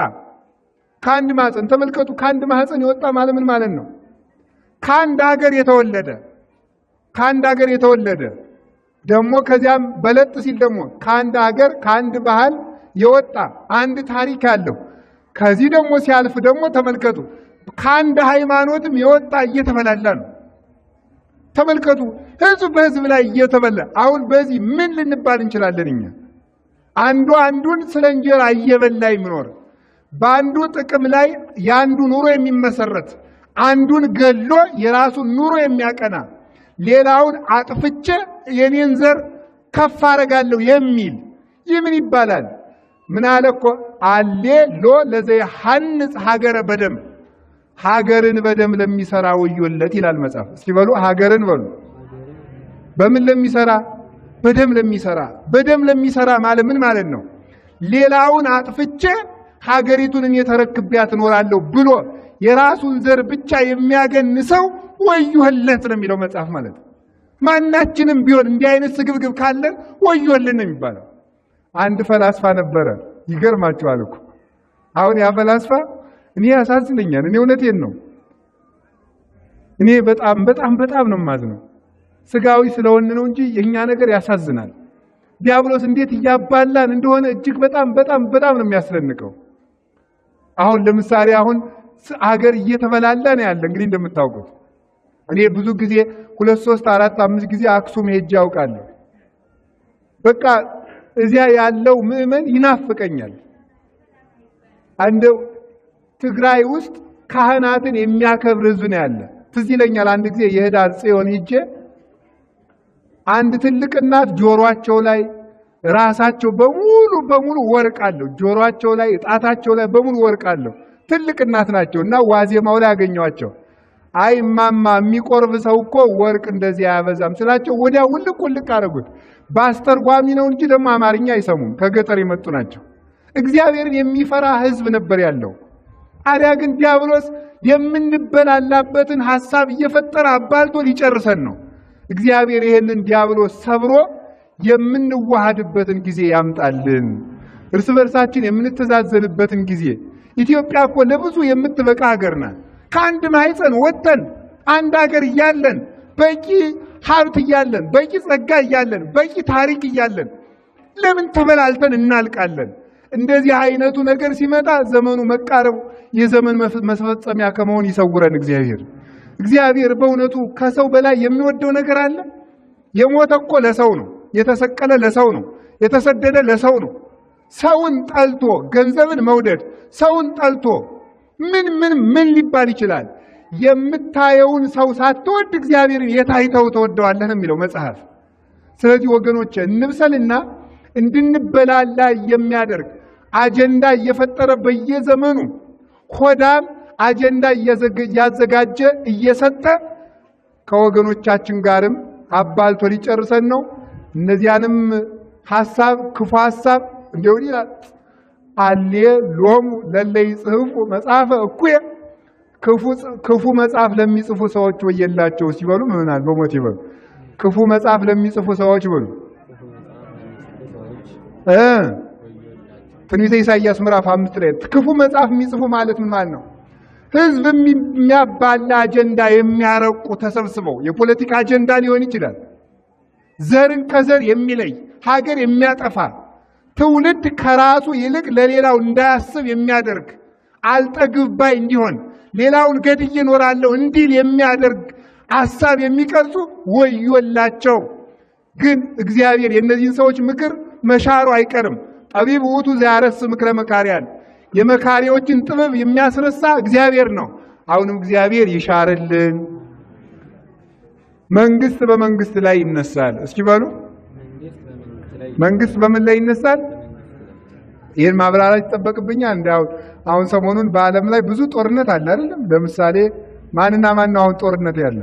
ከአንድ ማህፀን ተመልከቱ። ከአንድ ማህፀን የወጣ ማለት ምን ማለት ነው? ከአንድ ሀገር የተወለደ ደግሞ ከዚያም በለጥ ሲል ደግሞ ከአንድ ሀገር ከአንድ ባህል የወጣ አንድ ታሪክ ያለው ከዚህ ደግሞ ሲያልፍ ደግሞ ተመልከቱ ከአንድ ሃይማኖትም የወጣ እየተበላላ ነው። ተመልከቱ ህዝብ በህዝብ ላይ እየተበላ አሁን በዚህ ምን ልንባል እንችላለን? እኛ አንዱ አንዱን ስለ እንጀራ እየበላ የሚኖር በአንዱ ጥቅም ላይ የአንዱ ኑሮ የሚመሰረት አንዱን ገሎ የራሱን ኑሮ የሚያቀና ሌላውን አጥፍቼ የኔን ዘር ከፍ አደርጋለሁ የሚል ይህ ምን ይባላል? ምን አለ እኮ አሌ ሎ ለዘይሐንጽ ሀገረ በደም ሀገርን በደም ለሚሰራ ወዮለት ይላል መጽሐፍ። እስኪ በሉ ሀገርን በሉ። በምን ለሚሰራ? በደም ለሚሰራ። በደም ለሚሰራ ማለት ምን ማለት ነው? ሌላውን አጥፍቼ ሀገሪቱን እኔ ተረክቤያት እኖራለሁ ብሎ የራሱን ዘር ብቻ የሚያገን ሰው ወዮለት ነው የሚለው መጽሐፍ ማለት። ማናችንም ቢሆን እንዲህ አይነት ስግብግብ ካለን ወዮልን ነው የሚባለው። አንድ ፈላስፋ ነበረ። ይገርማችኋል እኮ አሁን ያ ፈላስፋ እኔ ያሳዝነኛል። እኔ እውነቴን ነው። እኔ በጣም ነው የማዝነው። ስጋዊ ስለሆነ ነው እንጂ የኛ ነገር ያሳዝናል። ዲያብሎስ እንዴት እያባላን እንደሆነ እጅግ በጣም ነው የሚያስደንቀው። አሁን ለምሳሌ አሁን ሀገር እየተበላላ ነው ያለ። እንግዲህ እንደምታውቁት እኔ ብዙ ጊዜ 2 3 4 5 ጊዜ አክሱም ሄጄ አውቃለሁ። በቃ እዚያ ያለው ምዕመን ይናፍቀኛል። እንደው ትግራይ ውስጥ ካህናትን የሚያከብር ህዝብ ነው ያለ። ትዝ ይለኛል አንድ ጊዜ የህዳር ጽዮን ሄጄ አንድ ትልቅ እናት ጆሮአቸው ላይ ራሳቸው በሙሉ ወርቅ አለው። ጆሮአቸው ላይ ጣታቸው ላይ በሙሉ ወርቅ አለው። ትልቅ እናት ናቸው እና ዋዜማው ላይ ያገኘዋቸው አይ ማማ የሚቆርብ ሰው እኮ ወርቅ እንደዚህ አያበዛም ስላቸው ወዲያ ውልቅ አደረጉት። በአስተርጓሚ ነው እንጂ ደግሞ አማርኛ አይሰሙም። ከገጠር የመጡ ናቸው። እግዚአብሔርን የሚፈራ ህዝብ ነበር ያለው። አዲያ ግን ዲያብሎስ የምንበላላበትን ሐሳብ እየፈጠረ አባልቶ ሊጨርሰን ነው። እግዚአብሔር ይሄንን ዲያብሎስ ሰብሮ የምንዋሃድበትን ጊዜ ያምጣልን። እርስ በርሳችን የምንተዛዘንበትን ጊዜ። ኢትዮጵያ እኮ ለብዙ የምትበቃ ሀገር ናት። ከአንድ ማህፀን ወጥተን አንድ ሀገር እያለን በቂ ሀብት እያለን በቂ ጸጋ እያለን በቂ ታሪክ እያለን ለምን ተበላልተን እናልቃለን? እንደዚህ አይነቱ ነገር ሲመጣ ዘመኑ መቃረቡ የዘመን መፈጸሚያ ከመሆን ይሰውረን እግዚአብሔር። በእውነቱ ከሰው በላይ የሚወደው ነገር አለ? የሞተ እኮ ለሰው ነው። የተሰቀለ ለሰው ነው። የተሰደደ ለሰው ነው። ሰውን ጠልቶ ገንዘብን መውደድ ሰውን ጠልቶ ምን ሊባል ይችላል? የምታየውን ሰው ሳትወድ እግዚአብሔርን የታይተው ተወደዋለህ የሚለው መጽሐፍ። ስለዚህ ወገኖቼ እንብሰልና እንድንበላላ የሚያደርግ አጀንዳ እየፈጠረ በየዘመኑ ሆዳም አጀንዳ እያዘጋጀ እየሰጠ ከወገኖቻችን ጋርም አባልቶ ሊጨርሰን ነው። እነዚያንም ክፉ ሐሳብ እንደው ይላል አሌ ሎሙ ለለይ ጽሑፉ መጽሐፈ እኩየ ክፉ መጽሐፍ ለሚጽፉ ሰዎች ወየላቸው ሲበሉ ምናል በሞት ይበሉ። ክፉ መጽሐፍ ለሚጽፉ ሰዎች በሉ ትንቢተ ኢሳይያስ ምዕራፍ 5 ላይ ክፉ መጽሐፍ የሚጽፉ ማለት ምን ማለት ነው? ህዝብ የሚያባላ አጀንዳ የሚያረቁ ተሰብስበው የፖለቲካ አጀንዳ ሊሆን ይችላል። ዘርን ከዘር የሚለይ ሀገር የሚያጠፋ ትውልድ ከራሱ ይልቅ ለሌላው እንዳያስብ የሚያደርግ አልጠግባይ እንዲሆን ሌላውን ገድዬ እኖራለሁ እንዲል የሚያደርግ ሐሳብ የሚቀርጹ ወዮላቸው። ግን እግዚአብሔር የእነዚህን ሰዎች ምክር መሻሩ አይቀርም። ጠቢብ ውእቱ ዘያረስ ምክረ መካሪያን፣ የመካሪዎችን ጥበብ የሚያስረሳ እግዚአብሔር ነው። አሁንም እግዚአብሔር ይሻርልን። መንግስት በመንግስት ላይ ይነሳል። እስኪ በሉ መንግስት በምን ላይ ይነሳል? ይሄን ማብራራት ይጠበቅብኛል። እንደው አሁን ሰሞኑን በዓለም ላይ ብዙ ጦርነት አለ አይደለም? ለምሳሌ ማንና ማን ነው አሁን ጦርነት ያለ?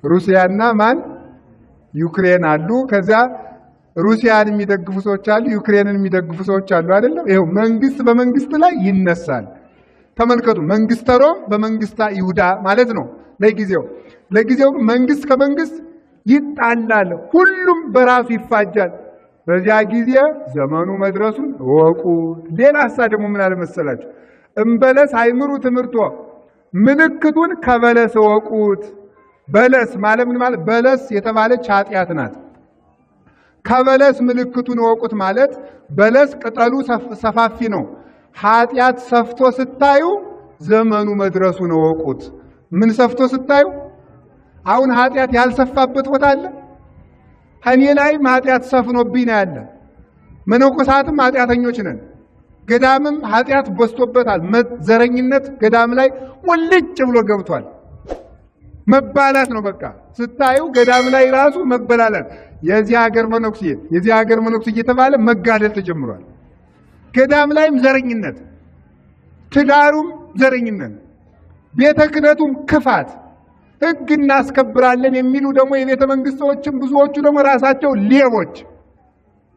ሩሲያና ማን? ዩክሬን አሉ። ከዛ ሩሲያን የሚደግፉ ሰዎች አሉ፣ ዩክሬንን የሚደግፉ ሰዎች አሉ አይደለም? ይሄው መንግስት በመንግስት ላይ ይነሳል። ተመልከቱ፣ መንግስተ ሮም በመንግስተ ይሁዳ ማለት ነው። ለጊዜው መንግስት ከመንግስት ይጣላል፣ ሁሉም በራሱ ይፋጃል። በዚያ ጊዜ ዘመኑ መድረሱን ወቁ። ሌላ ሐሳብ ደግሞ ምን አለ መሰላችሁ? እምበለስ አይምሩ ትምህርቶ ምልክቱን ከበለስ ወቁት። በለስ ማለት ምን ማለት? በለስ የተባለች ኃጢአት ናት። ከበለስ ምልክቱን ወቁት ማለት በለስ ቅጠሉ ሰፋፊ ነው። ኃጢአት ሰፍቶ ስታዩ ዘመኑ መድረሱን ወቁት። ምን ሰፍቶ ስታዩ? አሁን ኃጢአት ያልሰፋበት ቦታ አለ? እኔ ላይም ኃጢአት ሰፍኖብኝ ነው ያለ። መነኮሳትም ኃጢአተኞች ነን። ገዳምም ኃጢአት በዝቶበታል። ዘረኝነት ገዳም ላይ ወልጭ ብሎ ገብቷል። መባላት ነው በቃ። ስታዩ ገዳም ላይ ራሱ መበላላት። የዚህ ሀገር መነኩሴ እየተባለ መጋደል ተጀምሯል። ገዳም ላይም ዘረኝነት፣ ትዳሩም ዘረኝነት፣ ቤተ ክህነቱም ክፋት፣ ሕግ እናስከብራለን የሚሉ ደግሞ የቤተ መንግስት ሰዎችም ብዙዎቹ ደግሞ ራሳቸው ሌቦች።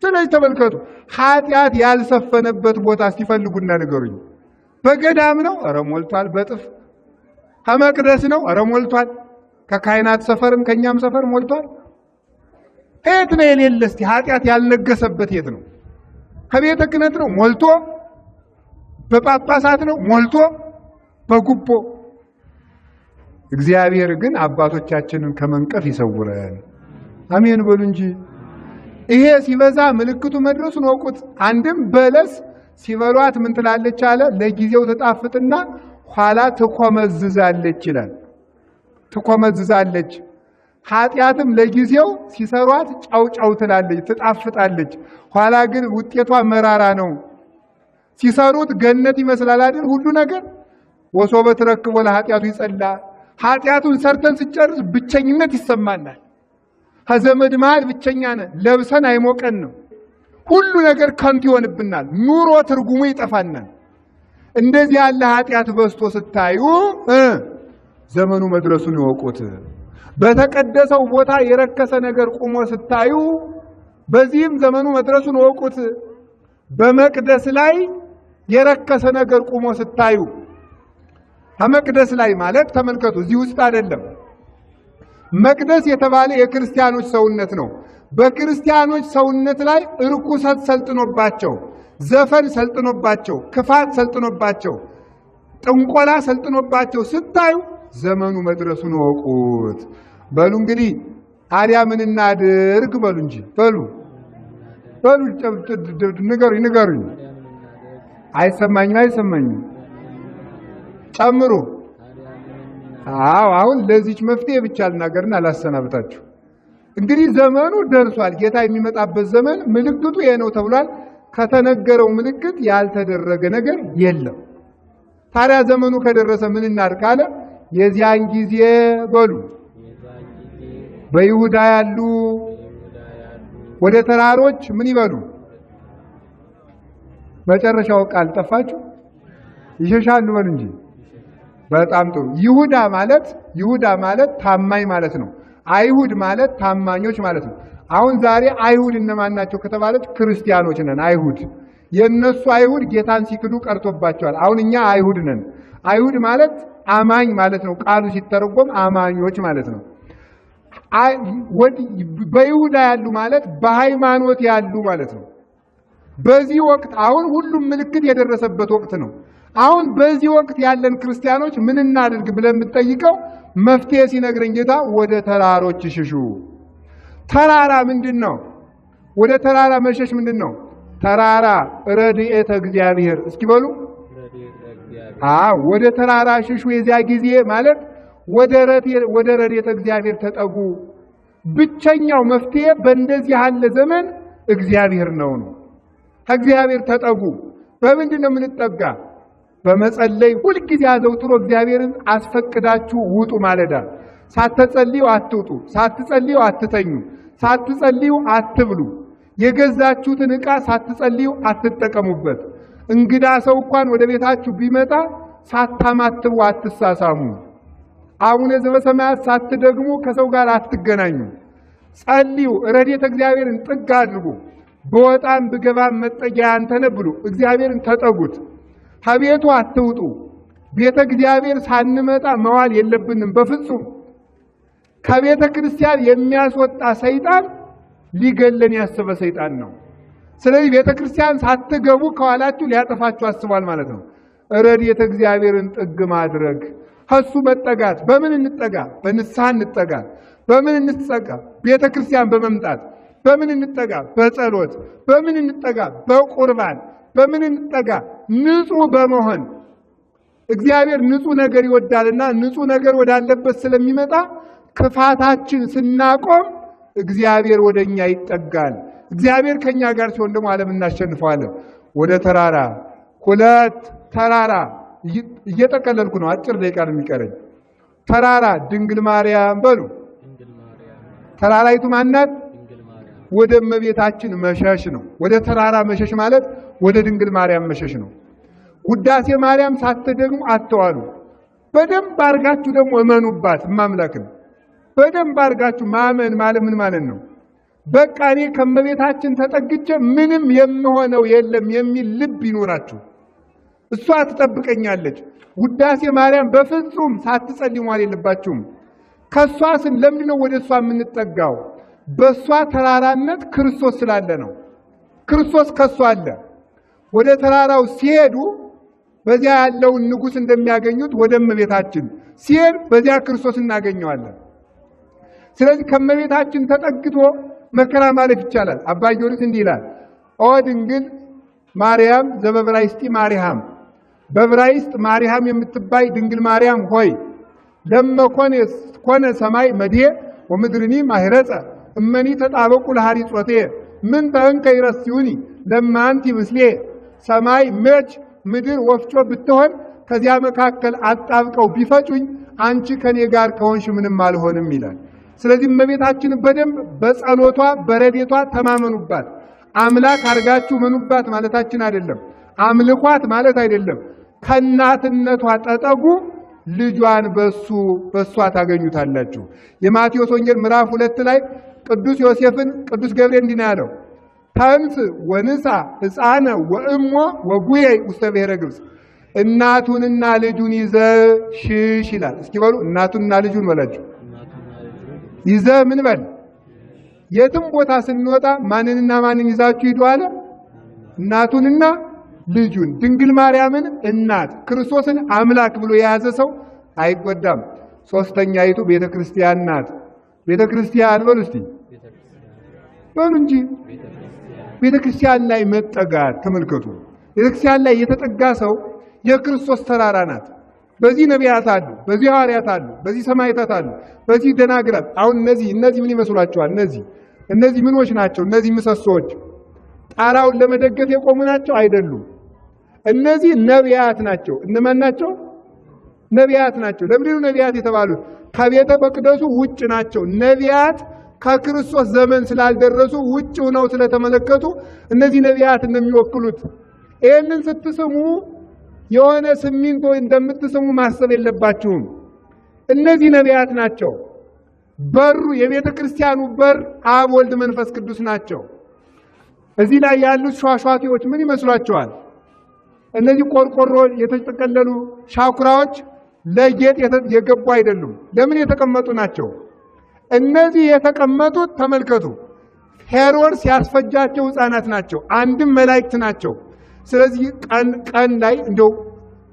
ስለዚህ ተመልከቱ፣ ኃጢአት ያልሰፈነበት ቦታ ሲፈልጉና ንገሩኝ። በገዳም ነው? ኧረ ሞልቷል በጥፍ። ከመቅደስ ነው? ኧረ ሞልቷል። ከካህናት ሰፈርም ከኛም ሰፈር ሞልቷል። የት ነው የሌለ? እስቲ ኃጢአት ያልነገሰበት የት ነው? ከቤተ ክህነት ነው ሞልቶ፣ በጳጳሳት ነው ሞልቶ፣ በጉቦ። እግዚአብሔር ግን አባቶቻችንን ከመንቀፍ ይሰውረን። አሜን በሉ እንጂ። ይሄ ሲበዛ ምልክቱ መድረሱን ወቁት። አንድም በለስ ሲበሏት ምን ትላለች አለ? ለጊዜው ተጣፍጥና ኋላ ትኮመዝዛለች ይላል። ትኮመዝዛለች። ኃጢአትም ለጊዜው ሲሰሯት ጫው ትላለች፣ ትጣፍጣለች። ኋላ ግን ውጤቷ መራራ ነው። ሲሰሩት ገነት ይመስላል አይደል? ሁሉ ነገር ወሶበ ትረክቦ ለኃጢአቱ ይጸላ። ኃጢአቱን ሰርተን ስጨርስ ብቸኝነት ይሰማናል። ከዘመድ መሃል ብቸኛ ነን። ለብሰን አይሞቀን ነው። ሁሉ ነገር ከንቱ ይሆንብናል። ኑሮ ትርጉሙ ይጠፋናል። እንደዚህ ያለ ኃጢአት በዝቶ ስታዩ ዘመኑ መድረሱን ይወቁት። በተቀደሰው ቦታ የረከሰ ነገር ቆሞ ስታዩ በዚህም ዘመኑ መድረሱን ይወቁት። በመቅደስ ላይ የረከሰ ነገር ቆሞ ስታዩ፣ ከመቅደስ ላይ ማለት ተመልከቱ፣ እዚህ ውስጥ አይደለም። መቅደስ የተባለ የክርስቲያኖች ሰውነት ነው። በክርስቲያኖች ሰውነት ላይ እርኩሰት ሰልጥኖባቸው፣ ዘፈን ሰልጥኖባቸው፣ ክፋት ሰልጥኖባቸው፣ ጥንቆላ ሰልጥኖባቸው ስታዩ ዘመኑ መድረሱን ወቁት። በሉ እንግዲህ አዲያ ምን እናድርግ? በሉ እንጂ በሉ ንገሩኝ። አይሰማኝም። ጨምሩ። አሁን ለዚች መፍትሄ ብቻ ልናገርና አላሰናብታችሁ። እንግዲህ ዘመኑ ደርሷል። ጌታ የሚመጣበት ዘመን ምልክቱ ይሄ ነው ተብሏል። ከተነገረው ምልክት ያልተደረገ ነገር የለም። ታዲያ ዘመኑ ከደረሰ ምን እናድርግ አለ? የዚያን ጊዜ በሉ በይሁዳ ያሉ ወደ ተራሮች ምን ይበሉ? መጨረሻው ቃል ጠፋችሁ? ይሸሻሉ በሉ እንጂ። በጣም ጥሩ። ይሁዳ ማለት ታማኝ ማለት ነው። አይሁድ ማለት ታማኞች ማለት ነው። አሁን ዛሬ አይሁድ እነማን ናቸው ከተባለች ክርስቲያኖች ነን። አይሁድ የነሱ አይሁድ ጌታን ሲክዱ ቀርቶባቸዋል። አሁን እኛ አይሁድ ነን። አይሁድ ማለት አማኝ ማለት ነው። ቃሉ ሲተረጎም አማኞች ማለት ነው። በይሁዳ ያሉ ማለት በሃይማኖት ያሉ ማለት ነው። በዚህ ወቅት አሁን ሁሉም ምልክት የደረሰበት ወቅት ነው። አሁን በዚህ ወቅት ያለን ክርስቲያኖች ምን እናድርግ ብለን የምትጠይቀው መፍትሄ ሲነግረን ጌታ ወደ ተራሮች ሽሹ። ተራራ ምንድን ነው? ወደ ተራራ መሸሽ ምንድን ነው? ተራራ ረድኤተ እግዚአብሔር። እስኪ በሉ ወደ ተራራ ሽሹ። የዚያ ጊዜ ማለት ወደ ረድኤተ እግዚአብሔር ተጠጉ። ብቸኛው መፍትሄ በእንደዚህ ያለ ዘመን እግዚአብሔር ነው። ከእግዚአብሔር ተጠጉ። በምንድን ነው የምንጠጋ? በመጸለይ ሁልጊዜ አዘውትሮ እግዚአብሔርን አስፈቅዳችሁ ውጡ። ማለዳ ሳትጸልዩ አትውጡ፣ ሳትጸልዩ አትተኙ፣ ሳትጸልዩ አትብሉ። የገዛችሁትን ዕቃ ሳትጸልዩ አትጠቀሙበት። እንግዳ ሰው እንኳን ወደ ቤታችሁ ቢመጣ ሳታማትቡ አትሳሳሙ። አቡነ ዘበሰማያት ሳትደግሙ ከሰው ጋር አትገናኙ። ጸልዩ፣ ረድኤተ እግዚአብሔርን ጥግ አድርጉ። በወጣም ብገባም መጠጊያ አንተ ነህ ብሉ። እግዚአብሔርን ተጠጉት። ከቤቱ አትውጡ። ቤተ እግዚአብሔር ሳንመጣ መዋል የለብንም በፍጹም። ከቤተ ክርስቲያን የሚያስወጣ ሰይጣን ሊገለን ያሰበ ሰይጣን ነው። ስለዚህ ቤተ ክርስቲያን ሳትገቡ ከኋላችሁ ሊያጠፋችሁ አስቧል ማለት ነው። ረድኤተ እግዚአብሔርን ጥግ ማድረግ፣ ከሱ መጠጋት። በምን እንጠጋ? በንስሐ እንጠጋ። በምን እንጠጋ? ቤተ ክርስቲያን በመምጣት። በምን እንጠጋ? በጸሎት። በምን እንጠጋ? በቁርባን። በምን እንጠጋ? ንጹህ በመሆን። እግዚአብሔር ንጹህ ነገር ይወዳልና ንጹህ ነገር ወዳለበት ስለሚመጣ ክፋታችን ስናቆም እግዚአብሔር ወደኛ ይጠጋል። እግዚአብሔር ከኛ ጋር ሲሆን ደግሞ ዓለም እናሸንፈዋለን። ወደ ተራራ 2 ተራራ እየጠቀለልኩ ነው። አጭር ደቂቃ ነው የሚቀረኝ። ተራራ ድንግል ማርያም በሉ። ተራራይቱ ማናት? ወደ እመቤታችን መሸሽ ነው። ወደ ተራራ መሸሽ ማለት ወደ ድንግል ማርያም መሸሽ ነው። ውዳሴ ማርያም ሳትደግሙ አትዋሉ። በደንብ አድርጋችሁ ደግሞ እመኑባት። ማምላክን በደንብ አድርጋችሁ ማመን ማለት ምን ማለት ነው? በቃ እኔ ከእመቤታችን ተጠግቼ ምንም የምሆነው የለም የሚል ልብ ይኖራችሁ። እሷ ትጠብቀኛለች። ውዳሴ ማርያም በፍጹም ሳትጸልዩ መዋል የለባችሁም። ከሷ ለምንድን ነው ወደ እሷ የምንጠጋው? በሷ ተራራነት ክርስቶስ ስላለ ነው። ክርስቶስ ከሷ አለ። ወደ ተራራው ሲሄዱ በዚያ ያለውን ንጉሥ እንደሚያገኙት ወደ እመቤታችን ሲሄድ በዚያ ክርስቶስ እናገኘዋለን። ስለዚህ ከእመቤታችን ተጠግቶ መከራ ማለፍ ይቻላል። አባ ጊዮርጊስ እንዲህ ይላል፣ ኦ ድንግል ማርያም ዘበብራይስጢ ማርያም፣ በብራይስጥ ማርያም የምትባይ ድንግል ማርያም ሆይ ለመኮነ ሰማይ መድሄ ወምድርኒ ማህረጸ እመኒ ተጣበቁ ለሐሪጾቴ ምን ተንከ ይረስዩኒ ለማንቲ ምስሌ። ሰማይ መች ምድር ወፍጮ ብትሆን ከዚያ መካከል አጣብቀው ቢፈጩኝ አንቺ ከኔ ጋር ከሆንሽ ምንም አልሆንም ይላል። ስለዚህ እመቤታችን በደንብ በጸሎቷ በረድኤቷ ተማመኑባት። አምላክ አድርጋችሁ መኑባት ማለታችን አይደለም። አምልኳት ማለት አይደለም። ከእናትነቷ ተጠጉ፣ ልጇን በሷ ታገኙታላችሁ። የማቴዎስ ወንጌል ምዕራፍ 2 ላይ ቅዱስ ዮሴፍን ቅዱስ ገብርኤል እንዲህ ነው ያለው፣ ተንስ ወንሳ ሕፃነ ወእሞ ወጉዬ ውስተ ብሔረ ግብፅ። እናቱንና ልጁን ይዘህ ሽሽ ይላል። እስኪ በሉ እናቱንና ልጁን በላችሁ። ይዘህ ምን በል? የትም ቦታ ስንወጣ ማንንና ማንን ይዛችሁ ሂዱ አለ? እናቱንና ልጁን። ድንግል ማርያምን እናት፣ ክርስቶስን አምላክ ብሎ የያዘ ሰው አይጎዳም። ሶስተኛይቱ ቤተ ክርስቲያን ናት። ቤተ ክርስቲያን በሉ እስቲ በሉ እንጂ። ቤተ ክርስቲያን ላይ መጠጋት ተመልከቱ። ቤተ ክርስቲያን ላይ የተጠጋ ሰው የክርስቶስ ተራራ ናት። በዚህ ነቢያት አሉ፣ በዚህ ሐዋርያት አሉ፣ በዚህ ሰማዕታት አሉ፣ በዚህ ደናግላት። አሁን እነዚህ ምን ይመስሏቸዋል? እነዚህ ምኖች ናቸው? እነዚህ ምሰሶዎች ጣራውን ለመደገፍ የቆሙ ናቸው? አይደሉም። እነዚህ ነቢያት ናቸው። እነማን ናቸው? ነቢያት ናቸው። ለምንድን ነው ነቢያት የተባሉት? ከቤተ መቅደሱ ውጭ ናቸው። ነቢያት ከክርስቶስ ዘመን ስላልደረሱ ውጭ ሆነው ስለተመለከቱ እነዚህ ነቢያት እንደሚወክሉት። ይህንን ስትስሙ የሆነ ሲሚንቶ እንደምትስሙ ማሰብ የለባችሁም። እነዚህ ነቢያት ናቸው። በሩ የቤተ ክርስቲያኑ በር አብ፣ ወልድ፣ መንፈስ ቅዱስ ናቸው። እዚህ ላይ ያሉት ሿሿቴዎች ምን ይመስሏቸዋል? እነዚህ ቆርቆሮ የተጠቀለሉ ሻኩራዎች ለጌጥ የገቡ አይደሉም። ለምን የተቀመጡ ናቸው? እነዚህ የተቀመጡት ተመልከቱ፣ ሄሮድስ ያስፈጃቸው ሕፃናት ናቸው። አንድም መላእክት ናቸው። ስለዚህ ቀን ላይ እንደው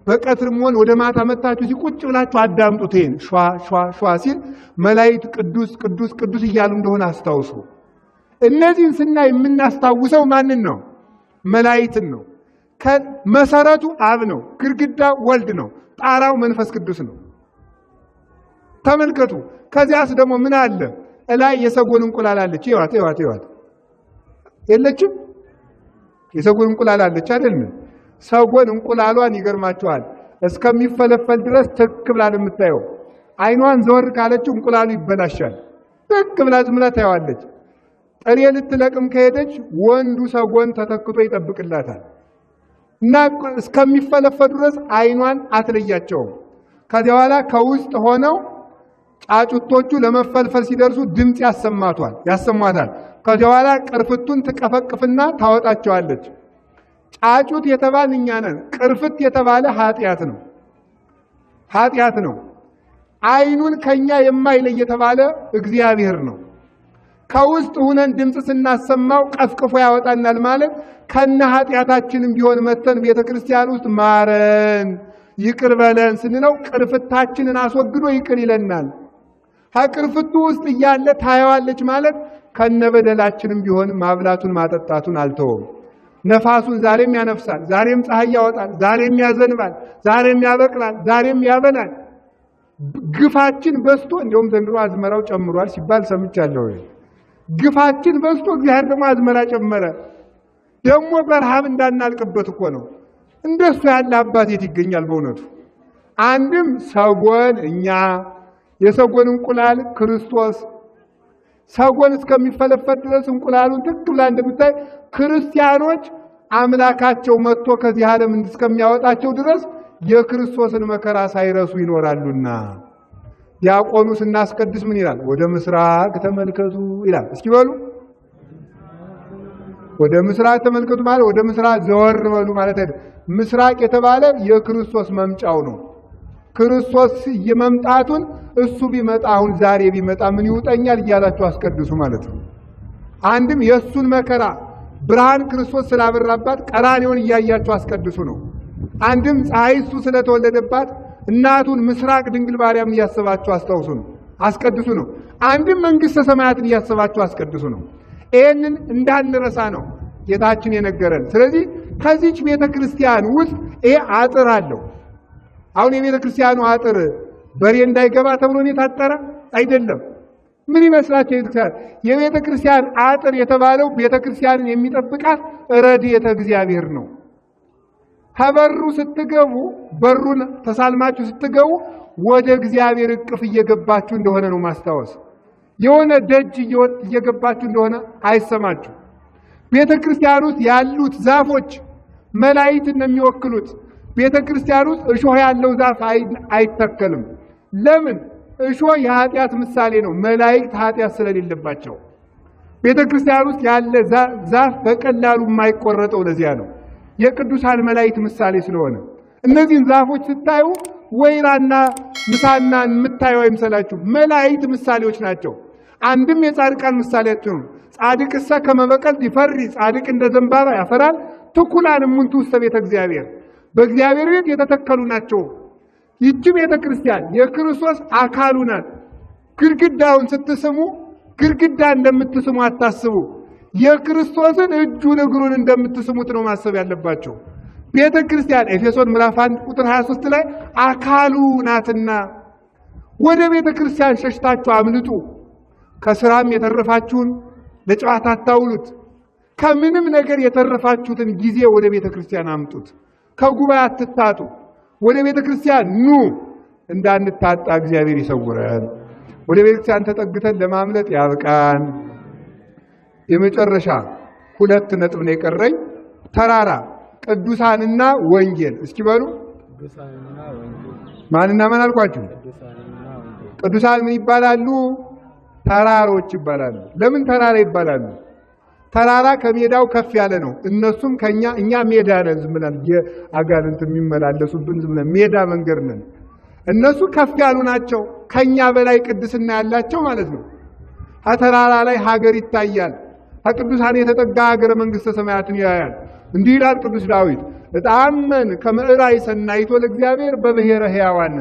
በቀትርም ሆነ ወደ ማታ መታችሁ ሲቁጭ ብላችሁ አዳምጡት። ይሄን ሿ ሿ ሿ ሲል መላእክት ቅዱስ ቅዱስ ቅዱስ እያሉ እንደሆነ አስታውሱ። እነዚህን ስናይ የምናስታውሰው ማንን ነው? መላእክትን ነው። መሰረቱ አብ ነው፣ ግድግዳው ወልድ ነው፣ ጣራው መንፈስ ቅዱስ ነው። ተመልከቱ። ከዚያስ ደግሞ ምን አለ? እላይ የሰጎን እንቁላል አለች። ይዋት የለችም? የሰጎን እንቁላል አለች አይደል? ሰጎን እንቁላሏን ይገርማቸዋል እስከሚፈለፈል ድረስ ትክ ብላ የምታየው። አይኗን ዘወር ካለችው እንቁላሉ ይበላሻል። ትክ ብላ ዝም ብላ ታየዋለች። ጥሬ ልትለቅም ከሄደች ወንዱ ሰጎን ተተክቶ ይጠብቅላታል እና እስከሚፈለፈሉ ድረስ አይኗን አትለያቸውም። ከዚያ በኋላ ከውስጥ ሆነው ጫጩቶቹ ለመፈልፈል ሲደርሱ ድምፅ ያሰማታል። ከዚያ በኋላ ቅርፍቱን ትቀፈቅፍና ታወጣቸዋለች። ጫጩት የተባለ እኛ ነን። ቅርፍት የተባለ ኃጢአት ነው። አይኑን ከኛ የማይለይ የተባለ እግዚአብሔር ነው። ከውስጥ ሆነን ድምፅ ስናሰማው ቀፍቅፎ ያወጣናል ማለት ከነ ኃጢአታችንም ቢሆን መተን ቤተክርስቲያን ውስጥ ማረን ይቅር በለን ስንለው ቅርፍታችንን አስወግዶ ይቅር ይለናል። ከቅርፍቱ ውስጥ እያለ ታየዋለች ማለት ከነበደላችንም ቢሆን ማብላቱን ማጠጣቱን አልተወም። ነፋሱን ዛሬም ያነፍሳል፣ ዛሬም ፀሐይ ያወጣል፣ ዛሬም ያዘንባል፣ ዛሬም ያበቅላል፣ ዛሬም ያበላል። ግፋችን በዝቶ እንደውም ዘንድሮ አዝመራው ጨምሯል ሲባል ሰምቻለሁ። ግፋችን በዝቶ እግዚአብሔር ደግሞ አዝመራ ጨመረ። ደግሞ በረሃብ እንዳናልቅበት እኮ ነው። እንደሱ ያለ አባት የት ይገኛል በእውነቱ? አንድም ሰጎን እኛ፣ የሰጎን እንቁላል ክርስቶስ። ሰጎን እስከሚፈለፈል ድረስ እንቁላሉን ትክ ብላ እንደምታይ ክርስቲያኖች አምላካቸው መጥቶ ከዚህ ዓለም እስከሚያወጣቸው ድረስ የክርስቶስን መከራ ሳይረሱ ይኖራሉና ዲያቆኑ ስናስቀድስ ምን ይላል? ወደ ምስራቅ ተመልከቱ ይላል። እስኪ በሉ ወደ ምስራቅ ተመልከቱ ማለት ወደ ምስራቅ ዘወር በሉ ማለት አይደል። ምስራቅ የተባለ የክርስቶስ መምጫው ነው። ክርስቶስ የመምጣቱን እሱ ቢመጣ አሁን ዛሬ ቢመጣ ምን ይውጠኛል እያላችሁ አስቀድሱ ማለት ነው። አንድም የእሱን መከራ ብርሃን ክርስቶስ ስላበራባት ቀራንዮን እያያችሁ አስቀድሱ ነው። አንድም ፀሐይ እሱ ስለተወለደባት እናቱን ምስራቅ ድንግል ማርያም እያሰባችሁ አስታውሱ ነው፣ አስቀድሱ ነው። አንድም መንግስተ ሰማያትን እያሰባችሁ አስቀድሱ ነው። ይህንን እንዳንረሳ ነው ጌታችን የነገረን። ስለዚህ ከዚች ቤተ ክርስቲያን ውስጥ ይሄ አጥር አለው። አሁን የቤተ ክርስቲያኑ አጥር በሬ እንዳይገባ ተብሎ ነው የታጠረ አይደለም። ምን ይመስላችሁ? የቤተ ክርስቲያን አጥር የተባለው ቤተ ክርስቲያንን የሚጠብቃት ረድኤተ እግዚአብሔር ነው። ከበሩ ስትገቡ በሩን ተሳልማችሁ ስትገቡ ወደ እግዚአብሔር እቅፍ እየገባችሁ እንደሆነ ነው ማስታወስ። የሆነ ደጅ እየገባችሁ እንደሆነ አይሰማችሁ። ቤተ ክርስቲያን ውስጥ ያሉት ዛፎች መላእክትን ነው የሚወክሉት። ቤተ ክርስቲያን ውስጥ እሾህ ያለው ዛፍ አይተከልም። ለምን? እሾህ የኃጢአት ምሳሌ ነው። መላእክት ኃጢአት ስለሌለባቸው ቤተ ክርስቲያን ውስጥ ያለ ዛፍ በቀላሉ የማይቆረጠው ለዚያ ነው። የቅዱሳን መላእክት ምሳሌ ስለሆነ እነዚህን ዛፎች ስታዩ ወይራና ምሳና የምታዩ አይምሰላችሁ። መላእክት ምሳሌዎች ናቸው። አንድም የጻድቃን ምሳሌያቸው ነው። ጻድቅሰ ከመበቀል ይፈሪ፣ ጻድቅ እንደ ዘንባባ ያፈራል። ትኩላን እሙንቱ ውስተ ቤተ እግዚአብሔር፣ በእግዚአብሔር ቤት የተተከሉ ናቸው። ይህች ቤተ ክርስቲያን የክርስቶስ አካሉ ናት። ግድግዳውን ስትስሙ ግድግዳ እንደምትስሙ አታስቡ። የክርስቶስን እጁን እግሩን እንደምትስሙት ነው ማሰብ ያለባቸው። ቤተ ክርስቲያን ኤፌሶን ምዕራፍ 1 ቁጥር 23 ላይ አካሉ ናትና ወደ ቤተ ክርስቲያን ሸሽታችሁ አምልጡ። ከስራም የተረፋችሁን ለጨዋታ አታውሉት። ከምንም ነገር የተረፋችሁትን ጊዜ ወደ ቤተ ክርስቲያን አምጡት። ከጉባኤ አትታጡ። ወደ ቤተ ክርስቲያን ኑ። እንዳንታጣ እግዚአብሔር ይሰውረን። ወደ ቤተ ክርስቲያን ተጠግተን ለማምለጥ ያብቃን። የመጨረሻ 2 ነጥብ ነው የቀረኝ። ተራራ፣ ቅዱሳንና ወንጌል። እስኪ በሉ ቅዱሳንና ወንጌል ማንና ማን አልኳችሁ? ቅዱሳን ምን ይባላሉ? ተራሮች ይባላሉ። ለምን ተራራ ይባላሉ? ተራራ ከሜዳው ከፍ ያለ ነው። እነሱም እኛ ሜዳ ነን፣ ዝም ብለን የአጋንንት የሚመላለሱብን ዝም ብለን ሜዳ መንገድ ነን። እነሱ ከፍ ያሉ ናቸው፣ ከኛ በላይ ቅድስና ያላቸው ማለት ነው። ከተራራ ላይ ሀገር ይታያል። ከቅዱሳን የተጠጋ ሀገረ መንግስተ ሰማያትን ያያል። እንዲህ ይላል ቅዱስ ዳዊት፣ እጣመን ከመዕራይ ሰናይቶ ለእግዚአብሔር በብሔረ ሕያዋን፣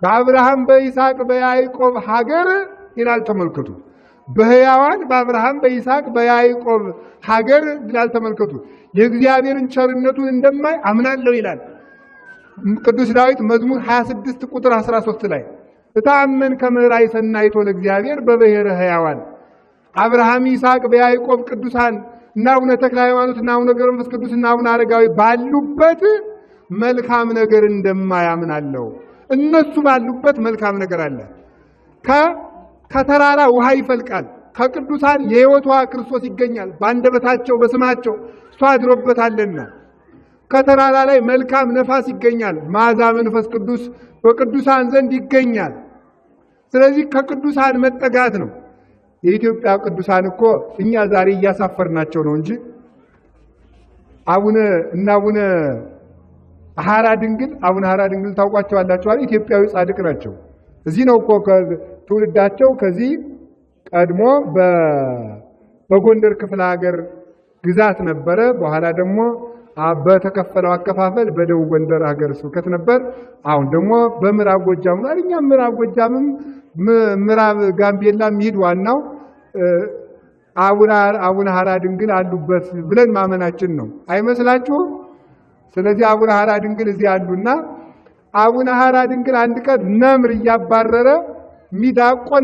በአብርሃም በይስሐቅ በያዕቆብ ሀገር ይላል። ተመልከቱ፣ በሕያዋን በአብርሃም በይስሐቅ በያዕቆብ ሀገር ይላል። ተመልከቱ፣ የእግዚአብሔርን ቸርነቱን እንደማይ አምናለሁ ይላል ቅዱስ ዳዊት መዝሙር 26 ቁጥር 13 ላይ እታመን ከመዕራይ ሰናይቶ ለእግዚአብሔር በብሔረ ሕያዋን። አብርሃም ይስሐቅ በያዕቆብ ቅዱሳን እና አቡነ ተክለ ሃይማኖት እና አቡነ ገብረ መንፈስ ቅዱስ እና አቡነ አረጋዊ ባሉበት መልካም ነገር እንደማያምናለው። እነሱ ባሉበት መልካም ነገር አለ። ከተራራ ውሃ ይፈልቃል። ከቅዱሳን የሕይወት ውሃ ክርስቶስ ይገኛል። በአንደበታቸው በስማቸው እሱ አድሮበታልና። ከተራራ ላይ መልካም ነፋስ ይገኛል። መዓዛ መንፈስ ቅዱስ በቅዱሳን ዘንድ ይገኛል። ስለዚህ ከቅዱሳን መጠጋት ነው። የኢትዮጵያ ቅዱሳን እኮ እኛ ዛሬ እያሳፈርናቸው ነው እንጂ አቡነ ሐራ ድንግል ታውቋቸዋላችሁ አይደል? ኢትዮጵያዊ ጻድቅ ናቸው። እዚህ ነው እኮ ትውልዳቸው ከዚህ ቀድሞ በጎንደር ክፍለ ሀገር ግዛት ነበረ። በኋላ ደግሞ በተከፈለው አከፋፈል በደቡብ ጎንደር ሀገረ ስብከት ነበር። አሁን ደግሞ በምዕራብ ጎጃም ነው። እኛም ምዕራብ ጎጃምም ምዕራብ ጋምቤላም ይሄድ ዋናው አቡነ ሐራ ድንግል አሉበት ብለን ማመናችን ነው። አይመስላችሁም? ስለዚህ አቡነ ሐራ ድንግል እዚህ አሉና አቡነ ሐራ ድንግል አንድ ቀን ነምር እያባረረ ሚዳቆን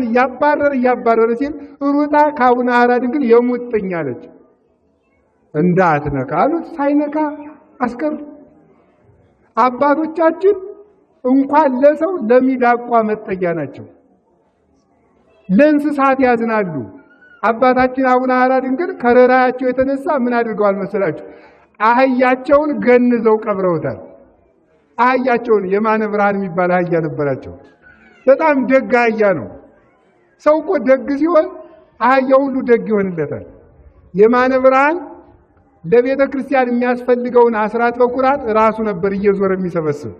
እያባረረ ሲል ሩጣ ከአቡነ ሐራ ድንግል የሙጥኝ አለች። እንዳትነካ አሉት። ሳይነካ አስቀሩ። አባቶቻችን እንኳን ለሰው ለሚዳቋ መጠጊያ ናቸው። ለእንስሳት ያዝናሉ። አባታችን አቡነ ሐራ ድንግል ከረራያቸው የተነሳ ምን አድርገዋል መሰላችሁ? አህያቸውን ገንዘው ቀብረውታል። አህያቸውን የማነ ብርሃን የሚባል አህያ ነበራቸው። በጣም ደግ አህያ ነው። ሰው እኮ ደግ ሲሆን አህያው ሁሉ ደግ ይሆንለታል። የማነ ብርሃን ለቤተ ክርስቲያን የሚያስፈልገውን አስራት በኩራት ራሱ ነበር እየዞረ የሚሰበስብ።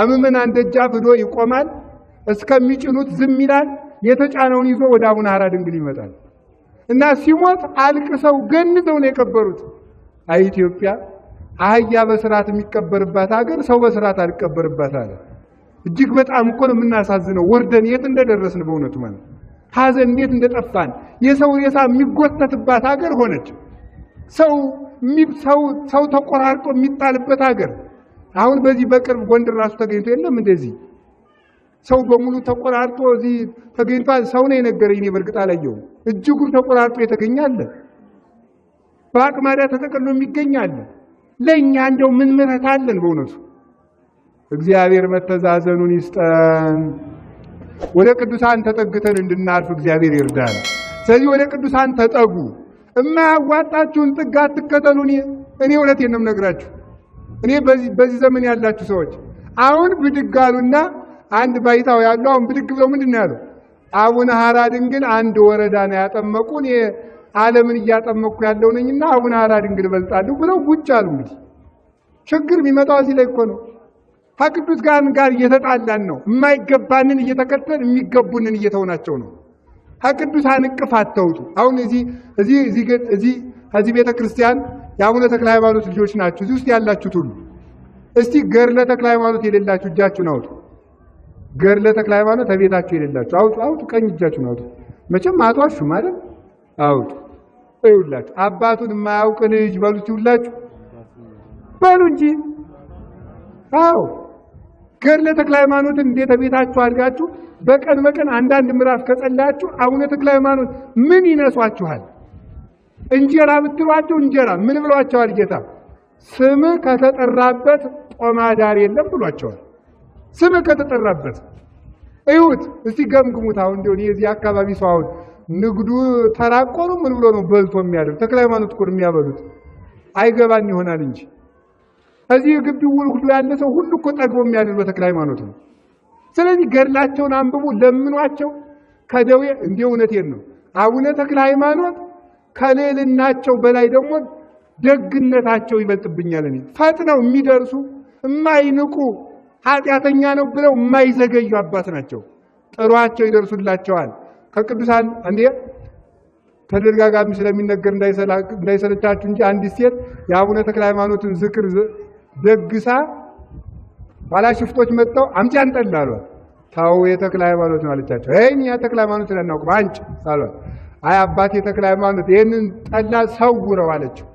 ምዕመናን ደጃፍ ሄዶ ይቆማል። እስከሚጭኑት ዝም ይላል። የተጫነውን ይዞ ወደ አቡነ ሐራ ድንግል ይመጣል እና ሲሞት አልቅሰው ገንዘው ነው የቀበሩት። አይ ኢትዮጵያ አህያ በስርዓት የሚቀበርባት ሀገር ሰው በስርዓት አልቀበርባት አለ። እጅግ በጣም እኮ ነው የምናሳዝነው። ወርደን የት እንደደረስን በእውነቱ ማለት ሀዘን እንዴት እንደጠፋን። የሰው ሬሳ የሚጎተትባት ሀገር ሆነች። ሰው ተቆራርጦ የሚጣልበት ሀገር። አሁን በዚህ በቅርብ ጎንደር ራሱ ተገኝቶ የለም እንደዚህ ሰው በሙሉ ተቆራርጦ እዚህ ተገኝቷል። ሰው ነው የነገረኝ። እኔ በርግጥ አላየሁም። እጅጉ ተቆራርጦ የተገኛለ፣ በአቅማዳ ተጠቅሎ የሚገኛለ። ለእኛ እንደው ምን ምሕረት አለን በእውነቱ። እግዚአብሔር መተዛዘኑን ይስጠን። ወደ ቅዱሳን ተጠግተን እንድናርፍ እግዚአብሔር ይርዳል። ስለዚህ ወደ ቅዱሳን ተጠጉ። እማያዋጣችሁን ጥግ አትከተሉ። እኔ እውነቴን ነው የምነግራችሁ። እኔ በዚህ ዘመን ያላችሁ ሰዎች አሁን ብድግ አሉና አንድ ባይታው ያለው አሁን ብድግ ብለው ምንድን ነው ያለው? አቡነ ሐራ ድንግል አንድ ወረዳ ነው ያጠመቁን፣ ዓለምን እያጠመቁ ያለው ነኝና አቡነ ሐራ ድንግል እበልጣለሁ ብለው ጉጭ አሉ። እንግዲህ ችግር የሚመጣው እዚህ ላይ እኮ ነው። ከቅዱስ ጋር እየተጣላን ነው። የማይገባንን እየተከተልን የሚገቡንን እየተውናቸው ነው። ከቅዱሳን እቅፍ አትውጡ። አሁን እዚህ ቤተ ክርስቲያን የአቡነ ተክለ ሃይማኖት ልጆች ናችሁ። እዚህ ውስጥ ያላችሁት ሁሉ እስቲ ገድለ ተክለ ሃይማኖት የሌላችሁ እጃችሁን አውጡ። ገድለ ተክለ ሃይማኖት ከቤታችሁ የሌላችሁ አውጡ። ቀኝ እጃችሁን አውጡ። መቼም አቷሹ ማለት አውጡ። ይውላችሁ አባቱን የማያውቅ ልጅ በሉት ይውላችሁ በሉ እንጂ። አዎ ገድለ ተክለ ሃይማኖትን እንዴት ቤታችሁ አድርጋችሁ በቀን አንዳንድ ምዕራፍ ከጸላችሁ አቡነ ተክለ ሃይማኖት ምን ይነሷችኋል? እንጀራ ብትሏቸው እንጀራ ምን ብሏቸዋል ጌታ? ስም ከተጠራበት ጦማዳር የለም ብሏቸዋል። ስም ከተጠራበት እዩት እስቲ ገምግሙት። አሁን እንደው የዚህ አካባቢ ሰው አሁን ንግዱ ተራቆሩ ምን ብሎ ነው በልቶ የሚያደርግ? ተክለ ሃይማኖት እኮ የሚያበሉት አይገባን ይሆናል እንጂ እዚህ ግቢው ሁሉ ያለ ሰው ሁሉ እኮ ጠግቦ የሚያደርግ በተክለ ሃይማኖት ነው። ስለዚህ ገድላቸውን አንብቡ፣ ለምኗቸው ከደዌ እንደ እውነቴን ነው። አቡነ ተክለ ሃይማኖት ከልዕልናቸው በላይ ደግሞ ደግነታቸው ይበልጥብኛል። እኔ ፈጥነው የሚደርሱ የማይንቁ ኃጢአተኛ ነው ብለው የማይዘገዩ አባት ናቸው። ጥሯቸው ይደርሱላቸዋል። ከቅዱሳን እንዴ ተደጋጋሚ ስለሚነገር እንዳይሰለቻችሁ እንጂ አንዲት ሴት የአቡነ ተክለ ሃይማኖትን ዝክር ደግሳ ኋላ ሽፍቶች መጥተው አምጪ አንጠላ አሏት። ታው የተክለ ሃይማኖት ነው አለቻቸው። እኛ ተክለ ሃይማኖት እናውቅ አንቺ አሏት። አይ አባቴ ተክለ ሃይማኖት ይሄንን ጠላ ሰውረው አለችው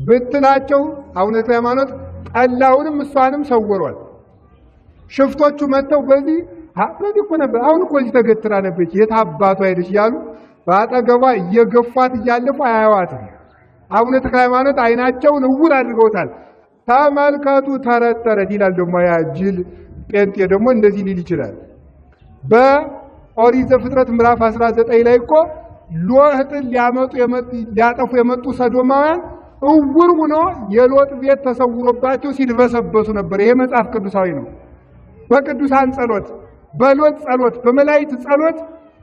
ብትላቸው አቡነ ተክለ ሃይማኖት ጠላውንም እሷንም ሰውሯል። ሽፍቶቹ መጥተው በዚህ እኮ ነበር አሁን እኮ እዚህ ተገትራ ነበች የት አባቷ ሄደች እያሉ በአጠገቧ እየገፏት እያለፉ አያዋትም። አቡነ ተክለ ሃይማኖት አይናቸውን እውር አድርገውታል። ተመልከቱ ተረት ይላል ደግሞ ያ ጅል ጴንጤ ደግሞ እንደዚህ ሊል ይችላል። በኦሪት ዘፍጥረት ምዕራፍ 19 ላይ እኮ ሎጥን ሊያጠፉ የመጡ ሰዶማውያን እውር ሆኖ የሎጥ ቤት ተሰውሮባቸው ሲልበሰበሱ ነበር። ይሄ መጽሐፍ ቅዱሳዊ ነው። በቅዱሳን ጸሎት፣ በሎጥ ጸሎት፣ በመላእክት ጸሎት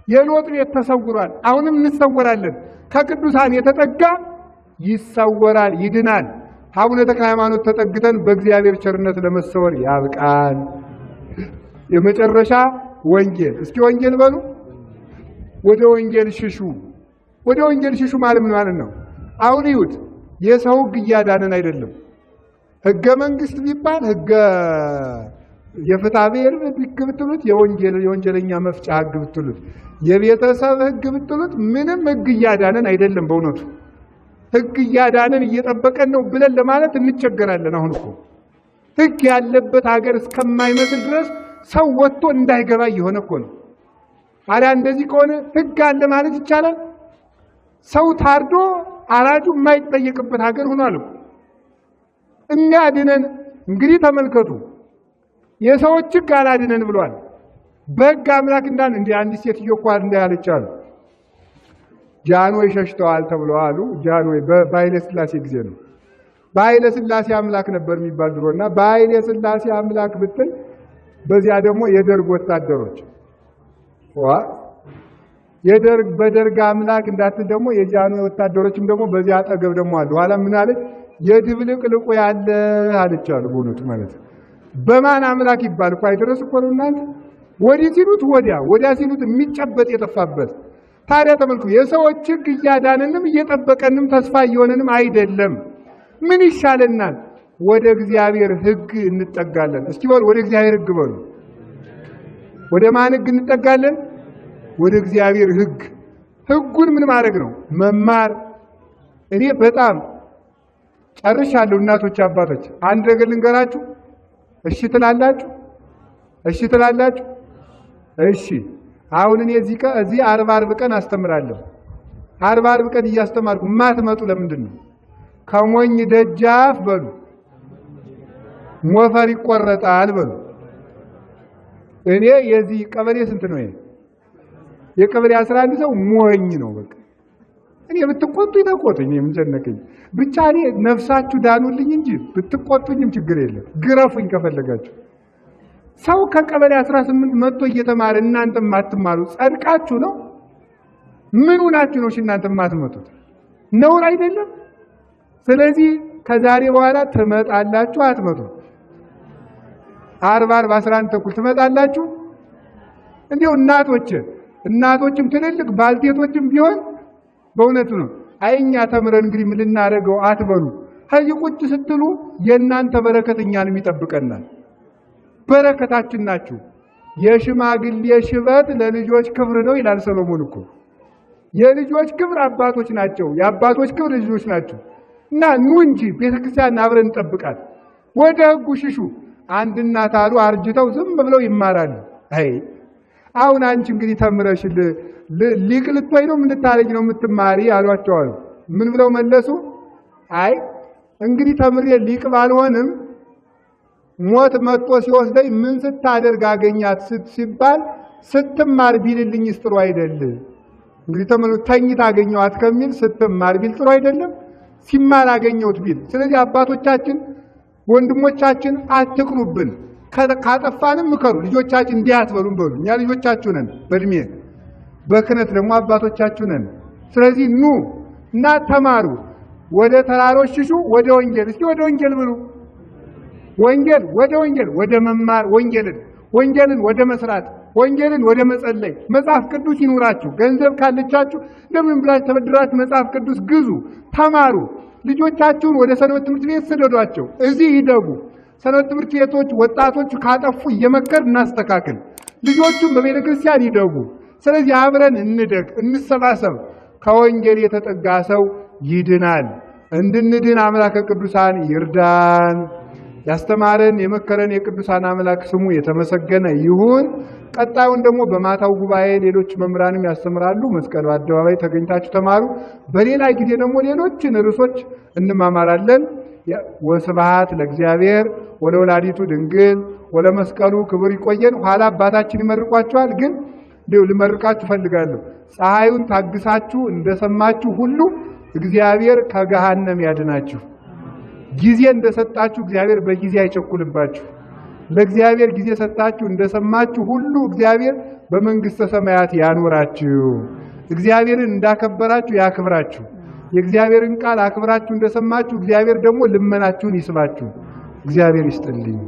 የሎጥ ቤት ተሰውሯል። አሁንም እንሰወራለን። ከቅዱሳን የተጠጋ ይሰወራል፣ ይድናል። አቡነ ተክለ ሃይማኖት ተጠግተን በእግዚአብሔር ቸርነት ለመሰወር ያብቃን። የመጨረሻ ወንጌል እስኪ ወንጌል በሉ። ወደ ወንጌል ሽሹ። ወደ ወንጌል ሽሹ ማለት ምን ማለት ነው? አሁን ይሁት የሰው ሕግ እያዳነን አይደለም። ሕገ መንግስት ቢባል ሕገ የፍትሐ ብሔር ሕግ ብትሉት፣ የወንጀለኛ መፍጫ ሕግ ብትሉት፣ የቤተሰብ ሕግ ብትሉት ምንም ሕግ እያዳነን አይደለም። በእውነቱ ሕግ እያዳነን እየጠበቀን ነው ብለን ለማለት እንቸገራለን። አሁን እኮ ሕግ ያለበት ሀገር እስከማይመስል ድረስ ሰው ወጥቶ እንዳይገባ እየሆነ እኮ ነው። አሪያ እንደዚህ ከሆነ ሕግ አለ ማለት ይቻላል? ሰው ታርዶ አራጁ የማይጠየቅበት ሀገር ሆኗል። የሚያድነን እንግዲህ ተመልከቱ፣ የሰዎች ሕግ አላድነን ብሏል። በሕግ አምላክ እንዳን እንደ አንዲት ሴትዮ እኮ እንዳለች አሉ ጃንሆይ ሸሽተዋል ተብለዋል። ጃንሆይ በኃይለ ሥላሴ ጊዜ ነው። በኃይለ ሥላሴ አምላክ ነበር የሚባል ድሮና በኃይለ ሥላሴ አምላክ ብትል በዚያ ደግሞ የደርግ ወታደሮች በደርግ አምላክ እንዳትል ደግሞ የጃንሆይ ወታደሮችም ደግሞ በዚያ አጠገብ ደግሞ አሉ። ኋላ ምን አለች? የድብልቅልቁ ያለ አለች አሉ። በእውነቱ ማለት በማን አምላክ ይባል እኮ አይደረስ እኮ ነው እናንተ። ወዲህ ሲሉት ወዲያ ሲሉት የሚጨበጥ የጠፋበት። ታዲያ ተመልኩ፣ የሰዎች ሕግ እያዳነንም እየጠበቀንም ተስፋ እየሆነንም አይደለም። ምን ይሻለናል? ወደ እግዚአብሔር ሕግ እንጠጋለን። እስኪ በሉ ወደ እግዚአብሔር ሕግ በሉ። ወደ ማን ሕግ እንጠጋለን? ወደ እግዚአብሔር ሕግ። ሕጉን ምን ማድረግ ነው? መማር። እኔ በጣም ጨርሻለሁ። እናቶች አባቶች፣ አንድ ነገር ልንገራችሁ። እሺ ትላላችሁ? እሺ ትላላችሁ? እሺ። አሁን እኔ እዚህ 40 ቀን አስተምራለሁ። 40 ቀን እያስተማርኩ ማትመጡ ለምንድን ነው? ከሞኝ ደጃፍ በሉ ሞፈር ይቆረጣል በሉ። እኔ የዚህ ቀበሌ ስንት ነው? የቀበሌ 11 ሰው ሞኝ ነው። በቃ እኔ ብትቆጡኝ ተቆጡኝ፣ ምን ጨነቀኝ። ብቻ እኔ ነፍሳችሁ ዳኑልኝ እንጂ ብትቆጡኝም ችግር የለም። ግረፉኝ ከፈለጋችሁ። ሰው ከቀበሌ 18 መጥቶ እየተማረ እናንተ ማትማሩ ጸድቃችሁ ነው? ምን ሆናችሁ ነው እናንተ ማትመጡት? ነውር አይደለም? ስለዚህ ከዛሬ በኋላ ትመጣላችሁ አትመጡ? 40 11 ተኩል ትመጣላችሁ? እንዲሁ እናቶችም ትልልቅ ባልቴቶችም ቢሆን በእውነቱ ነው አይኛ ተምረን እንግዲህ ምን ልናደርገው አትበሉ። ከዚህ ቁጭ ስትሉ የእናንተ በረከት እኛንም ይጠብቀናል። በረከታችን ናችሁ። የሽማግሌ ሽበት ለልጆች ክብር ነው ይላል ሰሎሞን እኮ። የልጆች ክብር አባቶች ናቸው፣ የአባቶች ክብር ልጆች ናቸው። እና ኑ እንጂ ቤተክርስቲያን አብረን እንጠብቃት። ወደ ሕጉ ሽሹ። አንድ እናት አሉ አርጅተው ዝም ብለው ይማራሉ። አይ አሁን አንቺ እንግዲህ ተምረሽ ሊቅ ልትሆይ ነው እንድታረጅ ነው የምትማሪ አሏቸው አሉ። ምን ብለው መለሱ? አይ እንግዲህ ተምሬ ሊቅ ባልሆንም ሞት መጥቶ ሲወስደኝ ምን ስታደርግ አገኛት ሲባል ስትማር ቢልልኝ ጥሩ አይደል? እንግዲህ ተኝታ አገኘኋት ከሚል ስትማር ቢል ጥሩ አይደለም? ሲማር አገኘሁት ቢል። ስለዚህ አባቶቻችን ወንድሞቻችን አትቅኑብን። ካጠፋንም ምከሩ። ልጆቻችን እንዲህ አትበሉም በሉ። እኛ ልጆቻችሁ ነን፣ በእድሜ በክህነት ደግሞ አባቶቻችሁ ነን። ስለዚህ ኑ እና ተማሩ። ወደ ተራሮች ሽሹ፣ ወደ ወንጌል። እስኪ ወደ ወንጌል ብሉ። ወደ ወንጌል ወደ መማር፣ ወንጌልን ወደ መስራት፣ ወንጌልን ወደ መጸለይ። መጽሐፍ ቅዱስ ይኑራችሁ። ገንዘብ ካለቻችሁ ለምን ብላችሁ ተበድራችሁ መጽሐፍ ቅዱስ ግዙ፣ ተማሩ። ልጆቻችሁን ወደ ሰንበት ትምህርት ቤት ስደዷቸው፣ እዚህ ይደጉ። ሰንበት ትምህርት ቤቶች ወጣቶች ካጠፉ እየመከር እናስተካክል። ልጆቹም በቤተ ክርስቲያን ይደጉ። ስለዚህ አብረን እንደግ፣ እንሰባሰብ። ከወንጌል የተጠጋ ሰው ይድናል። እንድንድን አምላከ ቅዱሳን ይርዳን። ያስተማረን የመከረን የቅዱሳን አምላክ ስሙ የተመሰገነ ይሁን። ቀጣዩን ደግሞ በማታው ጉባኤ ሌሎች መምህራንም ያስተምራሉ። መስቀል አደባባይ ተገኝታችሁ ተማሩ። በሌላ ጊዜ ደግሞ ሌሎችን ርዕሶች እንማማራለን። ወስብሐት ለእግዚአብሔር ወለወላዲቱ ድንግል ወለመስቀሉ ክቡር። ይቆየን። ኋላ አባታችን ይመርቋቸዋል። ግን ልመርቃችሁ ፈልጋለሁ። ፀሐዩን ታግሳችሁ እንደሰማችሁ ሁሉ እግዚአብሔር ከገሃነም ያድናችሁ። ጊዜ እንደሰጣችሁ እግዚአብሔር በጊዜ አይቸኩልባችሁ። ለእግዚአብሔር ጊዜ ሰጣችሁ እንደሰማችሁ ሁሉ እግዚአብሔር በመንግስተ ሰማያት ያኖራችሁ። እግዚአብሔርን እንዳከበራችሁ ያክብራችሁ። የእግዚአብሔርን ቃል አክብራችሁ እንደሰማችሁ እግዚአብሔር ደግሞ ልመናችሁን ይስማችሁ። እግዚአብሔር ይስጥልኝ።